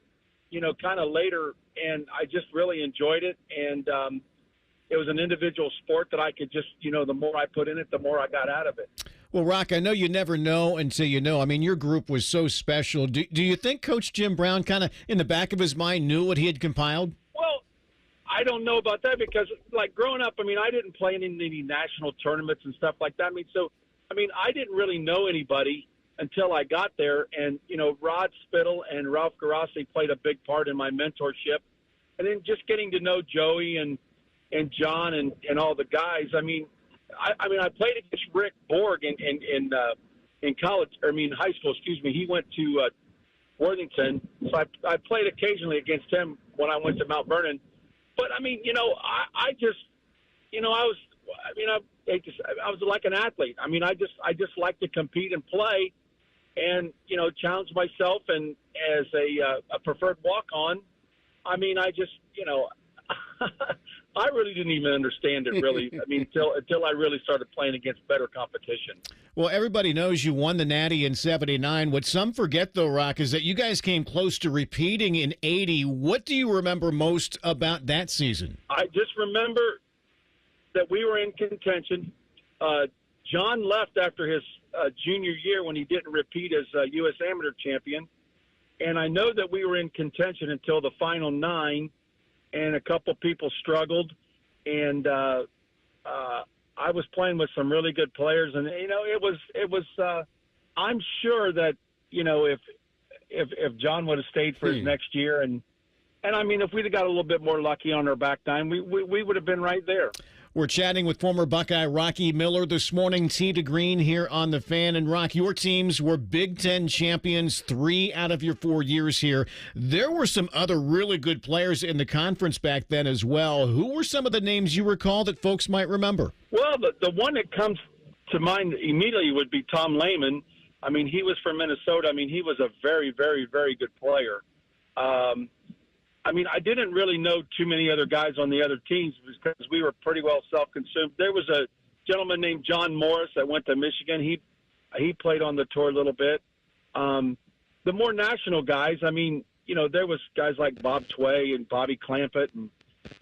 kind of later, and I just really enjoyed it. And, it was an individual sport that I could just, the more I put in it, the more I got out of it. Well, Rock, I know you never know until you know. I mean, your group was so special. Do you think Coach Jim Brown kind of in the back of his mind knew what he had compiled? Well, I don't know about that because, like, growing up, I didn't play in any national tournaments and stuff like that. I didn't really know anybody until I got there. And, Rod Spittle and Ralph Garassi played a big part in my mentorship. And then just getting to know Joey and John and all the guys. I played against Rick Borg in college. High school. Excuse me. He went to Worthington, so I played occasionally against him when I went to Mount Vernon. But I was like an athlete. I just like to compete and play, and challenge myself. And as a preferred walk-on, I really didn't even understand it, really. Until I really started playing against better competition. Well, everybody knows you won the Natty in 79. What some forget, though, Rock, is that you guys came close to repeating in 80. What do you remember most about that season? I just remember that we were in contention. John left after his junior year when he didn't repeat as U.S. Amateur champion. And I know that we were in contention until the final 9. And a couple people struggled, and I was playing with some really good players, and it was. I'm sure that if John would have stayed for his next year, and if we'd have got a little bit more lucky on our back nine, we would have been right there. We're chatting with former Buckeye Rocky Miller this morning, Tee to Green here on The Fan. And, Rock, your teams were Big Ten champions 3 out of your 4 years here. There were some other really good players in the conference back then as well. Who were some of the names you recall that folks might remember? Well, the one that comes to mind immediately would be Tom Lehman. He was from Minnesota. He was a very, very, very good player. I didn't really know too many other guys on the other teams because we were pretty well self-consumed. There was gentleman named John Morris that went to Michigan. He played on the tour a little bit. The more national guys, I mean, there was guys like Bob Tway and Bobby Clampett and,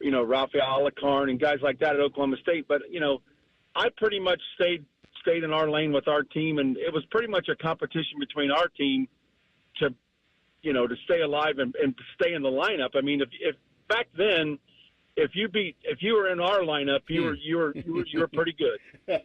Rafael Alacarn and guys like that at Oklahoma State. But, I pretty much stayed in our lane with our team, and it was pretty much a competition between our team to stay alive and stay in the lineup. I mean, if back then, if you were in our lineup, you were pretty good.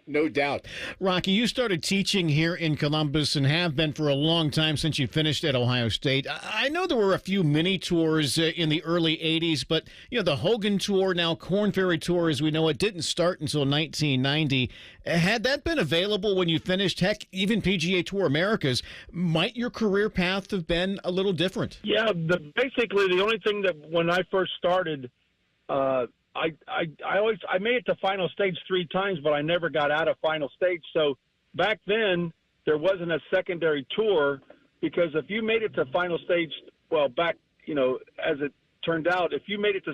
No doubt. Rocky, you started teaching here in Columbus and have been for a long time since you finished at Ohio State. I know there were a few mini tours in the early 80s, but the Hogan Tour, now Korn Ferry Tour as we know it, didn't start until 1990. Had that been available when you finished, heck, even PGA Tour Americas, might your career path have been a little different? Yeah, basically the only thing that when I first started, I made it to final stage 3 times, but I never got out of final stage. So back then there wasn't a secondary tour, because if you made it to final stage, as it turned out, if you made it to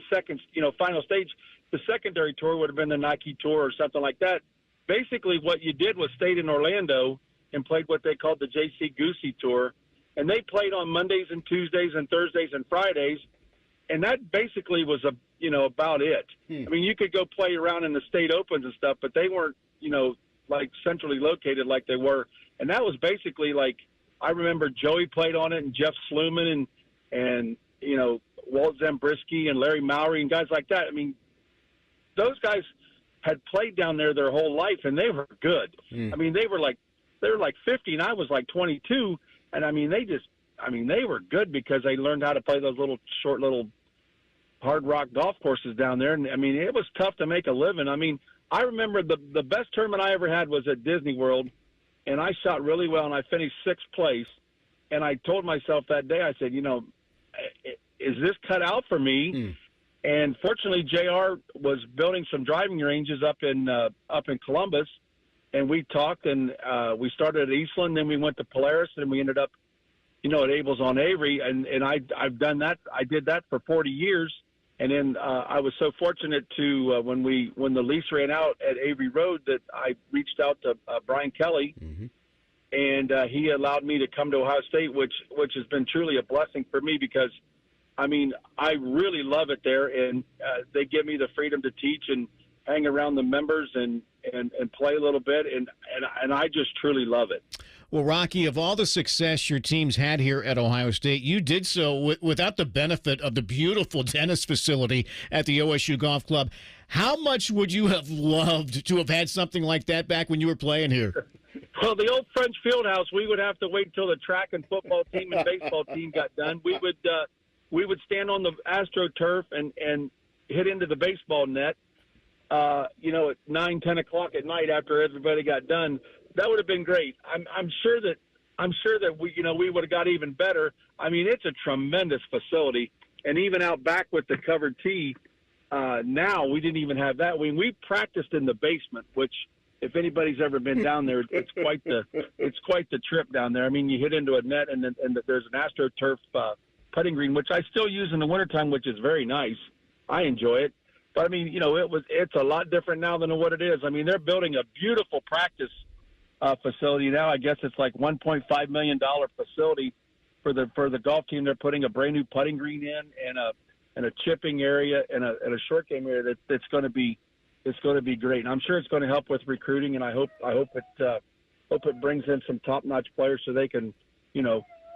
final stage, the secondary tour would have been the Nike Tour or something like that. Basically what you did was stayed in Orlando and played what they called the JC Goosey Tour, and they played on Mondays and Tuesdays and Thursdays and Fridays. And that basically was about it. I mean, you could go play around in the state opens and stuff, but they weren't, like centrally located like they were. And that was basically like, I remember Joey played on it and Jeff Sluman and Walt Zambrisky and Larry Mowry and guys like that. I mean, those guys had played down there their whole life and they were good. I mean, they were like 50 and I was like 22. And I mean, they were good because they learned how to play those short little hard rock golf courses down there. And I mean, it was tough to make a living. I mean, I remember the best tournament I ever had was at Disney World, and I shot really well, and I finished 6th place. And I told myself that day, I said, is this cut out for me? And fortunately, JR was building some driving ranges up in Columbus, and we talked, and we started at Eastland, then we went to Polaris, and we ended up, at Abels on Avery, and I've done that. I did that for 40 years. And then I was so fortunate to when the lease ran out at Avery Road that I reached out to Brian Kelly, and he allowed me to come to Ohio State, which has been truly a blessing for me because, I mean, I really love it there, and they give me the freedom to teach and hang around the members and play a little bit, and I just truly love it. Well, Rocky, of all the success your team's had here at Ohio State, you did so without the benefit of the beautiful tennis facility at the OSU Golf Club. How much would you have loved to have had something like that back when you were playing here? Well, the old French Fieldhouse, we would have to wait till the track and football team and baseball team got done. We would stand on the AstroTurf and hit into the baseball net, at 9, 10 o'clock at night after everybody got done. That would have been great. I'm sure that we would have got even better. I mean, it's a tremendous facility, and even out back with the covered tee. Now we didn't even have that. We practiced in the basement, which if anybody's ever been down there, it's quite the trip down there. I mean, you hit into a net, and there's an AstroTurf putting green, which I still use in the wintertime, which is very nice. I enjoy it. But I mean, it's a lot different now than what it is. I mean, they're building a beautiful practice facility now. I guess it's like $1.5 million facility for the golf team. They're putting a brand new putting green in and a chipping area and a short game area that's going to be great. And I'm sure it's going to help with recruiting, and I hope it brings in some top-notch players so they can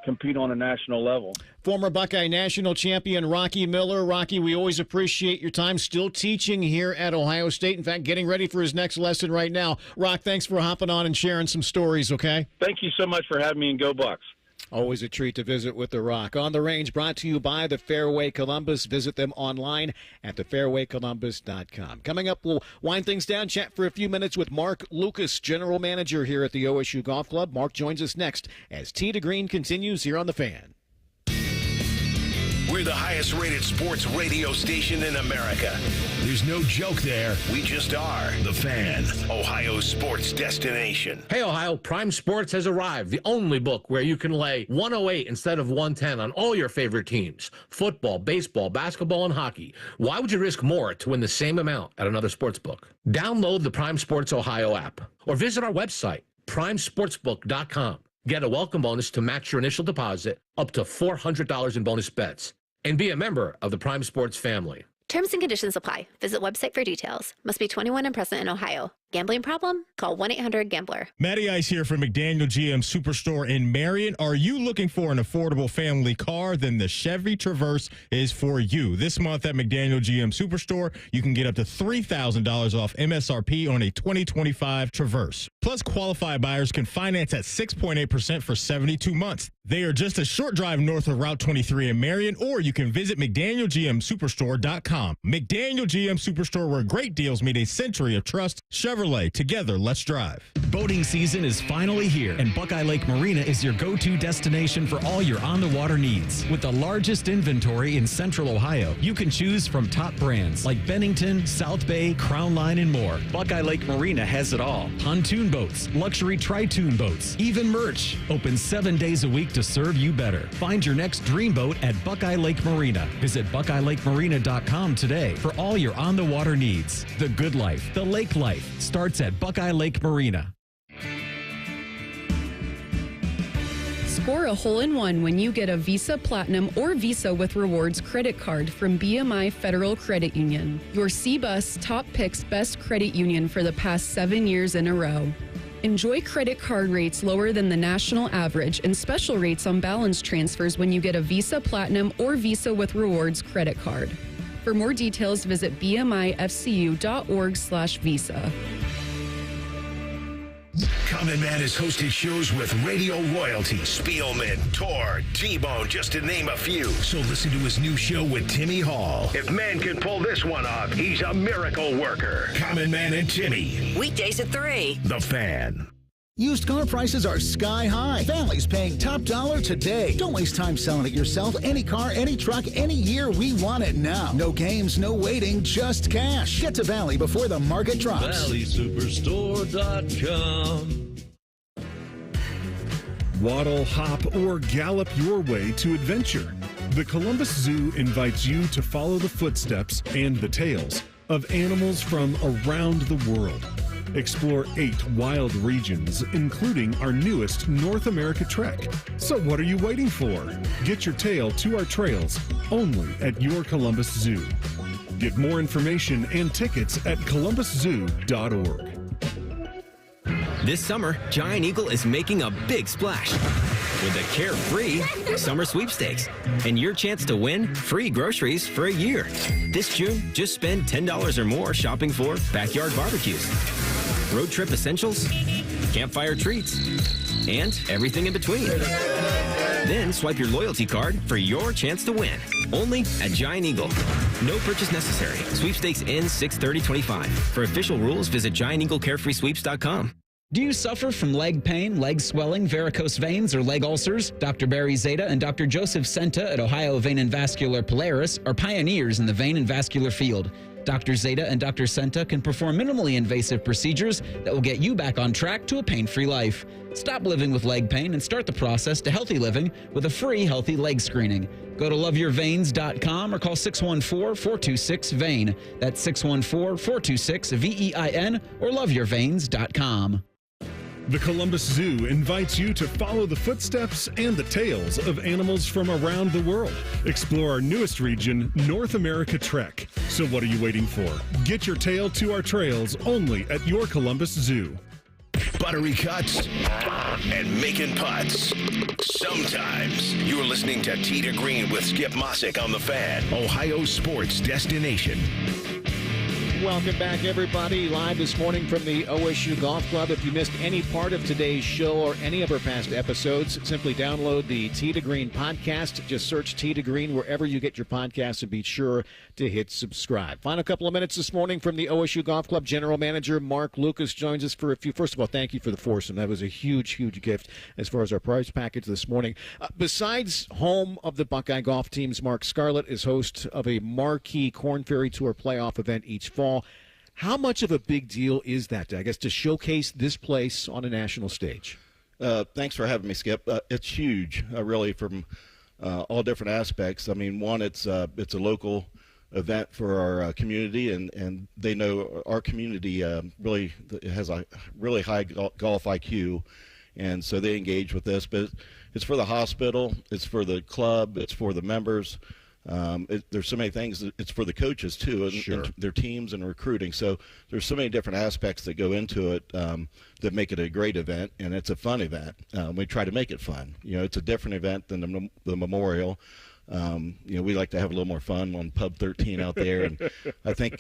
compete on a national level. Former Buckeye national champion Rocky Miller. Rocky, we always appreciate your time still teaching here at Ohio State. In fact, getting ready for his next lesson right now. Rock, thanks for hopping on and sharing some stories, okay? Thank you so much for having me, and go Bucks. Always a treat to visit with The Rock. On the Range, brought to you by the Fairway Columbus. Visit them online at thefairwaycolumbus.com. Coming up, we'll wind things down, chat for a few minutes with Marc Lucas, general manager here at the OSU Golf Club. Marc joins us next as Tee to Green continues here on The Fan. We're the highest rated sports radio station in America. There's no joke there. We just are. The Fan, Ohio's sports destination. Hey, Ohio, Prime Sports has arrived. The only book where you can lay 108 instead of 110 on all your favorite teams. Football, baseball, basketball, and hockey. Why would you risk more to win the same amount at another sports book? Download the Prime Sports Ohio app or visit our website, primesportsbook.com. Get a welcome bonus to match your initial deposit up to $400 in bonus bets. And be a member of the Prime Sports family. Terms and conditions apply. Visit website for details. Must be 21 and present in Ohio. Gambling problem? Call 1-800-GAMBLER. Matty Ice here from McDaniel GM Superstore in Marion. Are you looking for an affordable family car? Then the Chevy Traverse is for you. This month at McDaniel GM Superstore, you can get up to $3,000 off MSRP on a 2025 Traverse. Plus, qualified buyers can finance at 6.8% for 72 months. They are just a short drive north of Route 23 in Marion, or you can visit McDanielGMSuperstore.com. McDaniel GM Superstore, where great deals meet a century of trust. Chevrolet, together, let's drive. Boating season is finally here, and Buckeye Lake Marina is your go-to destination for all your on-the-water needs. With the largest inventory in Central Ohio, you can choose from top brands like Bennington, South Bay, Crown Line, and more. Buckeye Lake Marina has it all. Pontoon boats, luxury tri-toon boats, even merch. Open 7 days a week to serve you better. Find your next dream boat at Buckeye Lake Marina. Visit BuckeyeLakeMarina.com today for all your on-the-water needs. The good life, the lake life, starts at Buckeye Lake Marina. Score a hole-in-one when you get a Visa Platinum or Visa with Rewards credit card from BMI Federal Credit Union, your CBUS Top Picks Best Credit Union for the past 7 years in a row. Enjoy credit card rates lower than the national average and special rates on balance transfers when you get a Visa Platinum or Visa with Rewards credit card. For more details, visit bmifcu.org/visa. Common Man has hosted shows with radio royalty, Spielman, Tor, T-Bone, just to name a few. So listen to his new show with Timmy Hall. If man can pull this one off, he's a miracle worker. Common Man and Timmy. Weekdays at 3. The Fan. Used car prices are sky high. Families paying top dollar today. Don't waste time selling it yourself. Any car, any truck, any year, we want it now. No games, no waiting, just cash. Get to Valley before the market drops. ValleySuperstore.com. Waddle, hop, or gallop your way to adventure. The Columbus Zoo invites you to follow the footsteps and the tails of animals from around the world. Explore 8 wild regions, including our newest North America trek. So what are you waiting for? Get your tail to our trails only at your Columbus Zoo. Get more information and tickets at columbuszoo.org. This summer, Giant Eagle is making a big splash with a carefree summer sweepstakes and your chance to win free groceries for a year. This June, just spend $10 or more shopping for backyard barbecues, road trip essentials, campfire treats, and everything in between. Then swipe your loyalty card for your chance to win. Only at Giant Eagle. No purchase necessary. Sweepstakes ends 6/30/25. For official rules, visit GiantEagleCarefreeSweeps.com. Do you suffer from leg pain, leg swelling, varicose veins, or leg ulcers? Dr. Barry Zeta and Dr. Joseph Senta at Ohio Vein and Vascular Polaris are pioneers in the vein and vascular field. Dr. Zeta and Dr. Senta can perform minimally invasive procedures that will get you back on track to a pain-free life. Stop living with leg pain and start the process to healthy living with a free healthy leg screening. Go to loveyourveins.com or call 614-426-VEIN. That's 614-426-VEIN or loveyourveins.com. The Columbus Zoo invites you to follow the footsteps and the tails of animals from around the world. Explore our newest region, North America Trek. So what are you waiting for? Get your tail to our trails only at your Columbus Zoo. Buttery cuts and making putts. Sometimes you're listening to Tee to Green with Skip Mossick on The Fan, Ohio sports destination. Welcome back, everybody. Live this morning from the OSU Golf Club. If you missed any part of today's show or any of our past episodes, simply download the Tee to Green podcast. Just search Tee to Green wherever you get your podcasts and be sure to hit subscribe. Final couple of minutes this morning from the OSU Golf Club. General Manager Marc Lucas joins us for a few. First of all, thank you for the foursome. That was a huge, huge gift as far as our prize package this morning. Besides home of the Buckeye golf teams, Mark Scarlett is host of a marquee Korn Ferry Tour playoff event each fall. How much of a big deal is that, I guess, to showcase this place on a national stage? Thanks for having me, Skip. It's huge, really, from all different aspects. I mean, one, it's a local event for our community, and they know our community really has a really high golf IQ, and so they engage with this. But it's for the hospital, it's for the club, it's for the members. There's so many things. It's for the coaches too, and their teams and recruiting. So there's so many different aspects that go into it that make it a great event, and it's a fun event. We try to make it fun. You know, it's a different event than the Memorial. You know, we like to have a little more fun on Pub 13 out there, and I think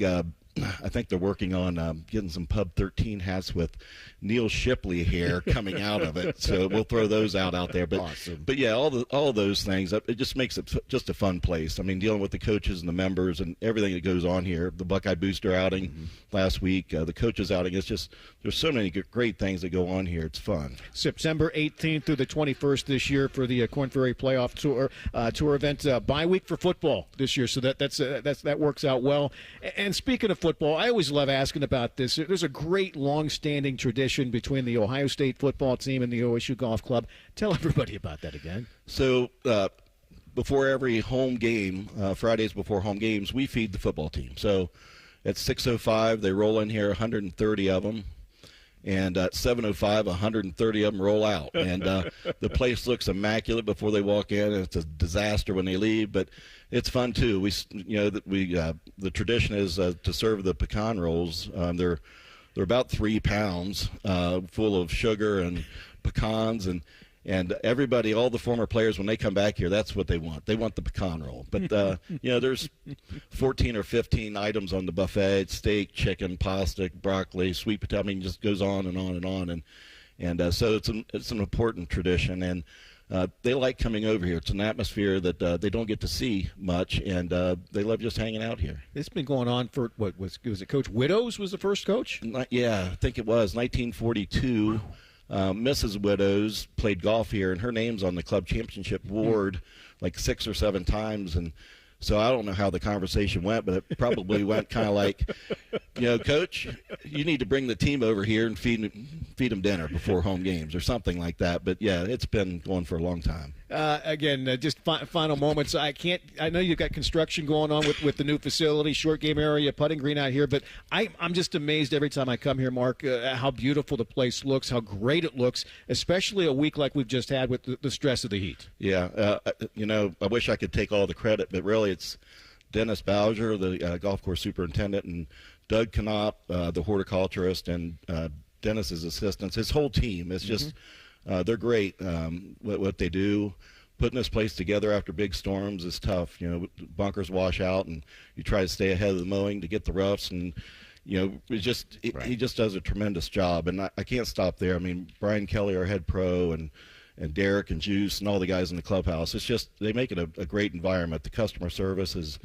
they're working on getting some Pub 13 hats with Neil Shipley hair coming out of it. So we'll throw those out there. But awesome. But yeah, all those things. It just makes it just a fun place. I mean, dealing with the coaches and the members and everything that goes on here. The Buckeye Booster outing last week, the coaches outing. It's just there's so many great things that go on here. It's fun. September 18th through the 21st this year for the Korn Ferry Playoff Tour event. Bye week for football this year, so that works out well. And speaking of football, I always love asking about this. There's a great long-standing tradition between the Ohio State football team and the OSU Golf Club. Tell everybody about that again. So before every home game, Fridays before home games, we feed the football team. So at 6:05, they roll in here, 130 of them. And at 7:05, 130 of them roll out. And the place looks immaculate before they walk in. It's a disaster when they leave, but it's fun too. The tradition is to serve the pecan rolls. They're about 3 pounds full of sugar and pecans, and everybody, all the former players, when they come back here, that's what they want. They want the pecan roll. But, there's 14 or 15 items on the buffet: steak, chicken, pasta, broccoli, sweet potato. I mean, it just goes on and on and on. And so it's an important tradition. And they like coming over here. It's an atmosphere that they don't get to see much, and they love just hanging out here. It's been going on for, was it Coach Widows was the first coach? Yeah, I think it was 1942. Mrs. Widows played golf here, and her name's on the club championship board like 6 or 7 times. And so I don't know how the conversation went, but it probably went kind of like, Coach, you need to bring the team over here and feed them dinner before home games or something like that. But, yeah, it's been going for a long time. Just final moments. I know you've got construction going on with the new facility, short game area, putting green out here, but I'm just amazed every time I come here, Mark, how beautiful the place looks, how great it looks, especially a week like we've just had with the stress of the heat. Yeah, I wish I could take all the credit, but really it's Dennis Bowser, the golf course superintendent, and Doug Knopp, the horticulturist, and Dennis's assistants. His whole team is just they're great. What they do, putting this place together after big storms is tough. Bunkers wash out, and you try to stay ahead of the mowing to get the roughs, and he just does a tremendous job. And I can't stop there. I mean, Brian Kelly, our head pro, and Derek and Juice and all the guys in the clubhouse. It's just they make it a great environment. The customer service is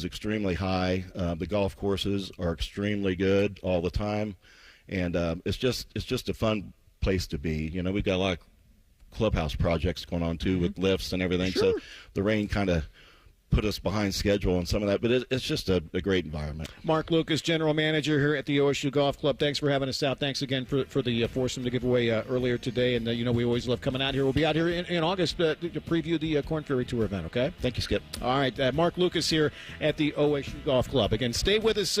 extremely high. The golf courses are extremely good all the time, and it's just a fun place to be. We've got a lot of clubhouse projects going on too with lifts and everything. Sure. So the rain kind of put us behind schedule on some of that, but it's just a great environment. Marc Lucas, General Manager here at the OSU Golf Club. Thanks for having us out. Thanks again for the foursome to give away earlier today. And, we always love coming out here. We'll be out here in August to preview the Korn Ferry Tour event, okay? Thank you, Skip. All right, Marc Lucas here at the OSU Golf Club. Again, stay with us.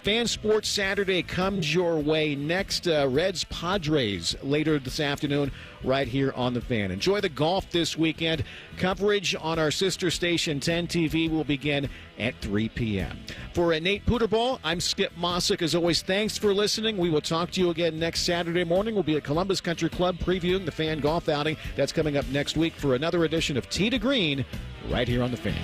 Fan Sports Saturday comes your way next. Reds Padres later this afternoon right here on the Fan. Enjoy the golf this weekend. Coverage on our sister station 10 TV will begin at 3 p.m. For Nate Puterball, I'm Skip Mossick. As always, thanks for listening. We will talk to you again next Saturday morning. We'll be at Columbus Country Club previewing the Fan Golf outing. That's coming up next week for another edition of Tee to Green right here on the Fan.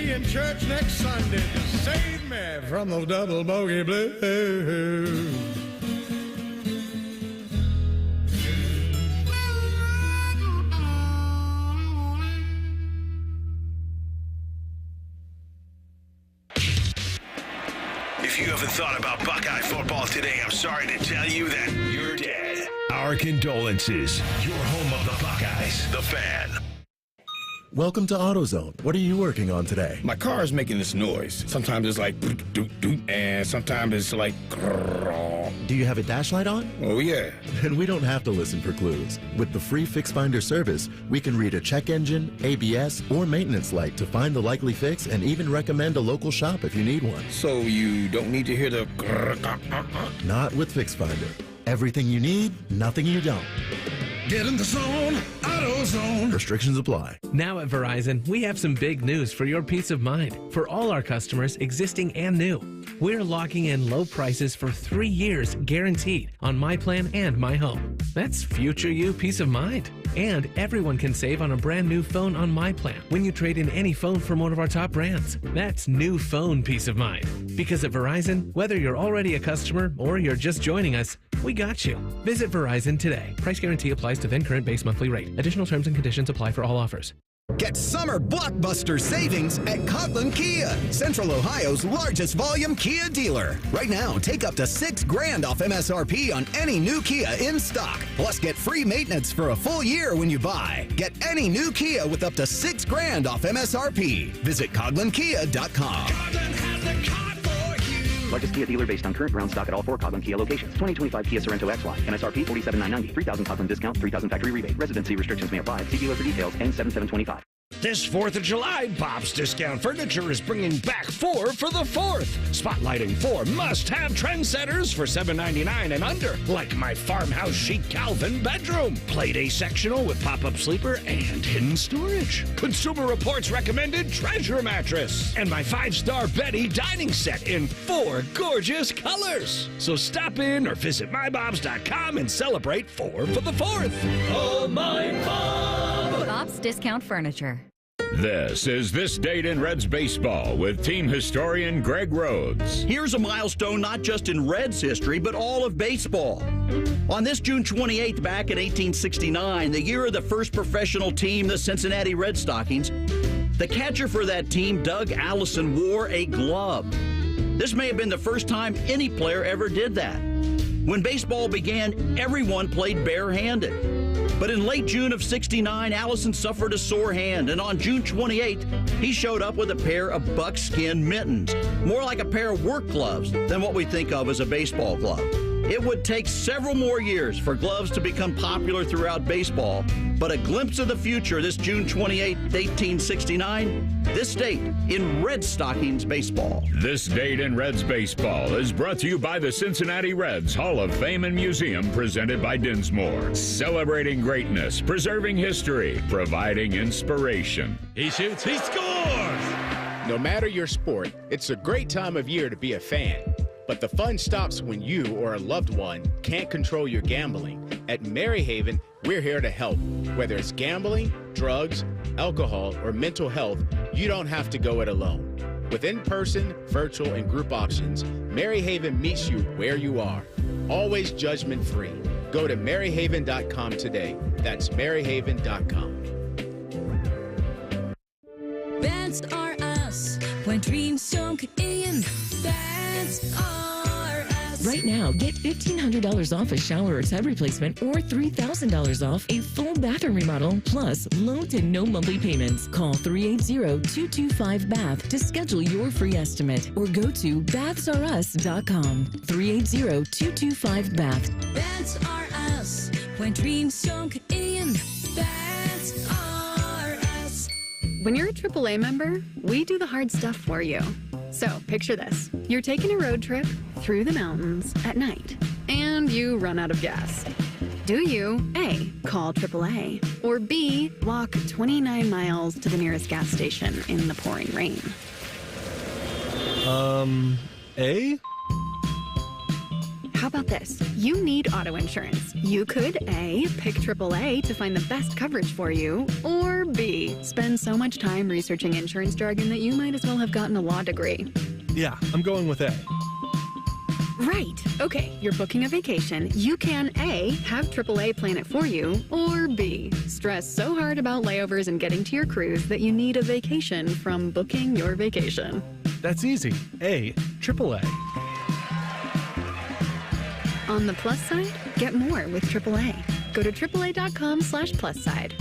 be in church next Sunday to save me from those double bogey blues. If you haven't thought about Buckeye football today, I'm sorry to tell you that you're dead. Our condolences. Your home of the Buckeyes, The Fan. Welcome to AutoZone. What are you working on today? My car is making this noise. Sometimes it's like doot doot, and sometimes it's like grrr. Do you have a dash light on? Oh yeah. Then we don't have to listen for clues. With the free Fix Finder service, we can read a check engine, ABS, or maintenance light to find the likely fix and even recommend a local shop if you need one. So you don't need to hear the grrr. Not with Fix Finder. Everything you need, nothing you don't. Get in the zone, AutoZone. Restrictions apply. Now at Verizon, we have some big news for your peace of mind. For all our customers, existing and new, we're locking in low prices for 3 years guaranteed on My Plan and My Home. That's future you peace of mind. And everyone can save on a brand new phone on My Plan when you trade in any phone from one of our top brands. That's new phone peace of mind. Because at Verizon, whether you're already a customer or you're just joining us, we got you. Visit Verizon today. Price guarantee applies to then current base monthly rate. Additional terms and conditions apply for all offers. Get summer blockbuster savings at Coughlin Kia, Central Ohio's largest volume Kia dealer. Right now, take up to $6,000 off MSRP on any new Kia in stock. Plus, get free maintenance for a full year when you buy. Get any new Kia with up to $6,000 off MSRP. Visit CoughlinKia.com. Largest Kia dealer based on current ground stock at all 4 Coughlin Kia locations. 2025 Kia Sorento XY. MSRP $47,990. $3,000 Coughlin discount. $3,000 factory rebate. Residency restrictions may apply. See dealer for details. N7725. This 4th of July, Bob's Discount Furniture is bringing back 4 for the 4th. Spotlighting 4 must-have trendsetters for $7.99 and under, like my farmhouse chic Calvin bedroom, Playday sectional with pop-up sleeper and hidden storage, Consumer Reports recommended treasure mattress, and my 5-star Betty dining set in 4 gorgeous colors. So stop in or visit mybobs.com and celebrate 4 for the 4th. Oh, my Bob! Bob's Discount Furniture. This is This Date in Reds Baseball with team historian Greg Rhodes. Here's a milestone not just in Reds history, but all of baseball. On this June 28th, back in 1869, the year of the first professional team, the Cincinnati Red Stockings, the catcher for that team, Doug Allison, wore a glove. This may have been the first time any player ever did that. When baseball began, everyone played barehanded. But in late June of '69, Allison suffered a sore hand, and on June 28th, he showed up with a pair of buckskin mittens, more like a pair of work gloves than what we think of as a baseball glove. It would take several more years for gloves to become popular throughout baseball, but a glimpse of the future this June 28, 1869, this date in Red Stockings baseball. This Date in Reds Baseball is brought to you by the Cincinnati Reds Hall of Fame and Museum, presented by Dinsmore. Celebrating greatness, preserving history, providing inspiration. He shoots, he scores! No matter your sport, it's a great time of year to be a fan. But the fun stops when you or a loved one can't control your gambling. At Maryhaven, we're here to help. Whether it's gambling, drugs, alcohol, or mental health, you don't have to go it alone. With in-person, virtual, and group options, Maryhaven meets you where you are. Always judgment-free. Go to maryhaven.com today. That's maryhaven.com. Bands are us. When dreams sunk in, bands are us. Right now, get $1,500 off a shower or tub replacement or $3,000 off a full bathroom remodel, plus low to no monthly payments. Call 380-225-BATH to schedule your free estimate or go to bathsareus.com. 380-225-BATH. Bands are us. When dreams sunk in, bands are us. When you're a AAA member, we do the hard stuff for you. So picture this. You're taking a road trip through the mountains at night, and you run out of gas. Do you, A, call AAA, or B, walk 29 miles to the nearest gas station in the pouring rain? A? How about this? You need auto insurance. You could A, pick AAA to find the best coverage for you, or B, spend so much time researching insurance jargon that you might as well have gotten a law degree. Yeah, I'm going with A. Right. Okay, you're booking a vacation. You can A, have AAA plan it for you, or B, stress so hard about layovers and getting to your cruise that you need a vacation from booking your vacation. That's easy. A, AAA. On the plus side, get more with AAA. Go to AAA.com/plus side.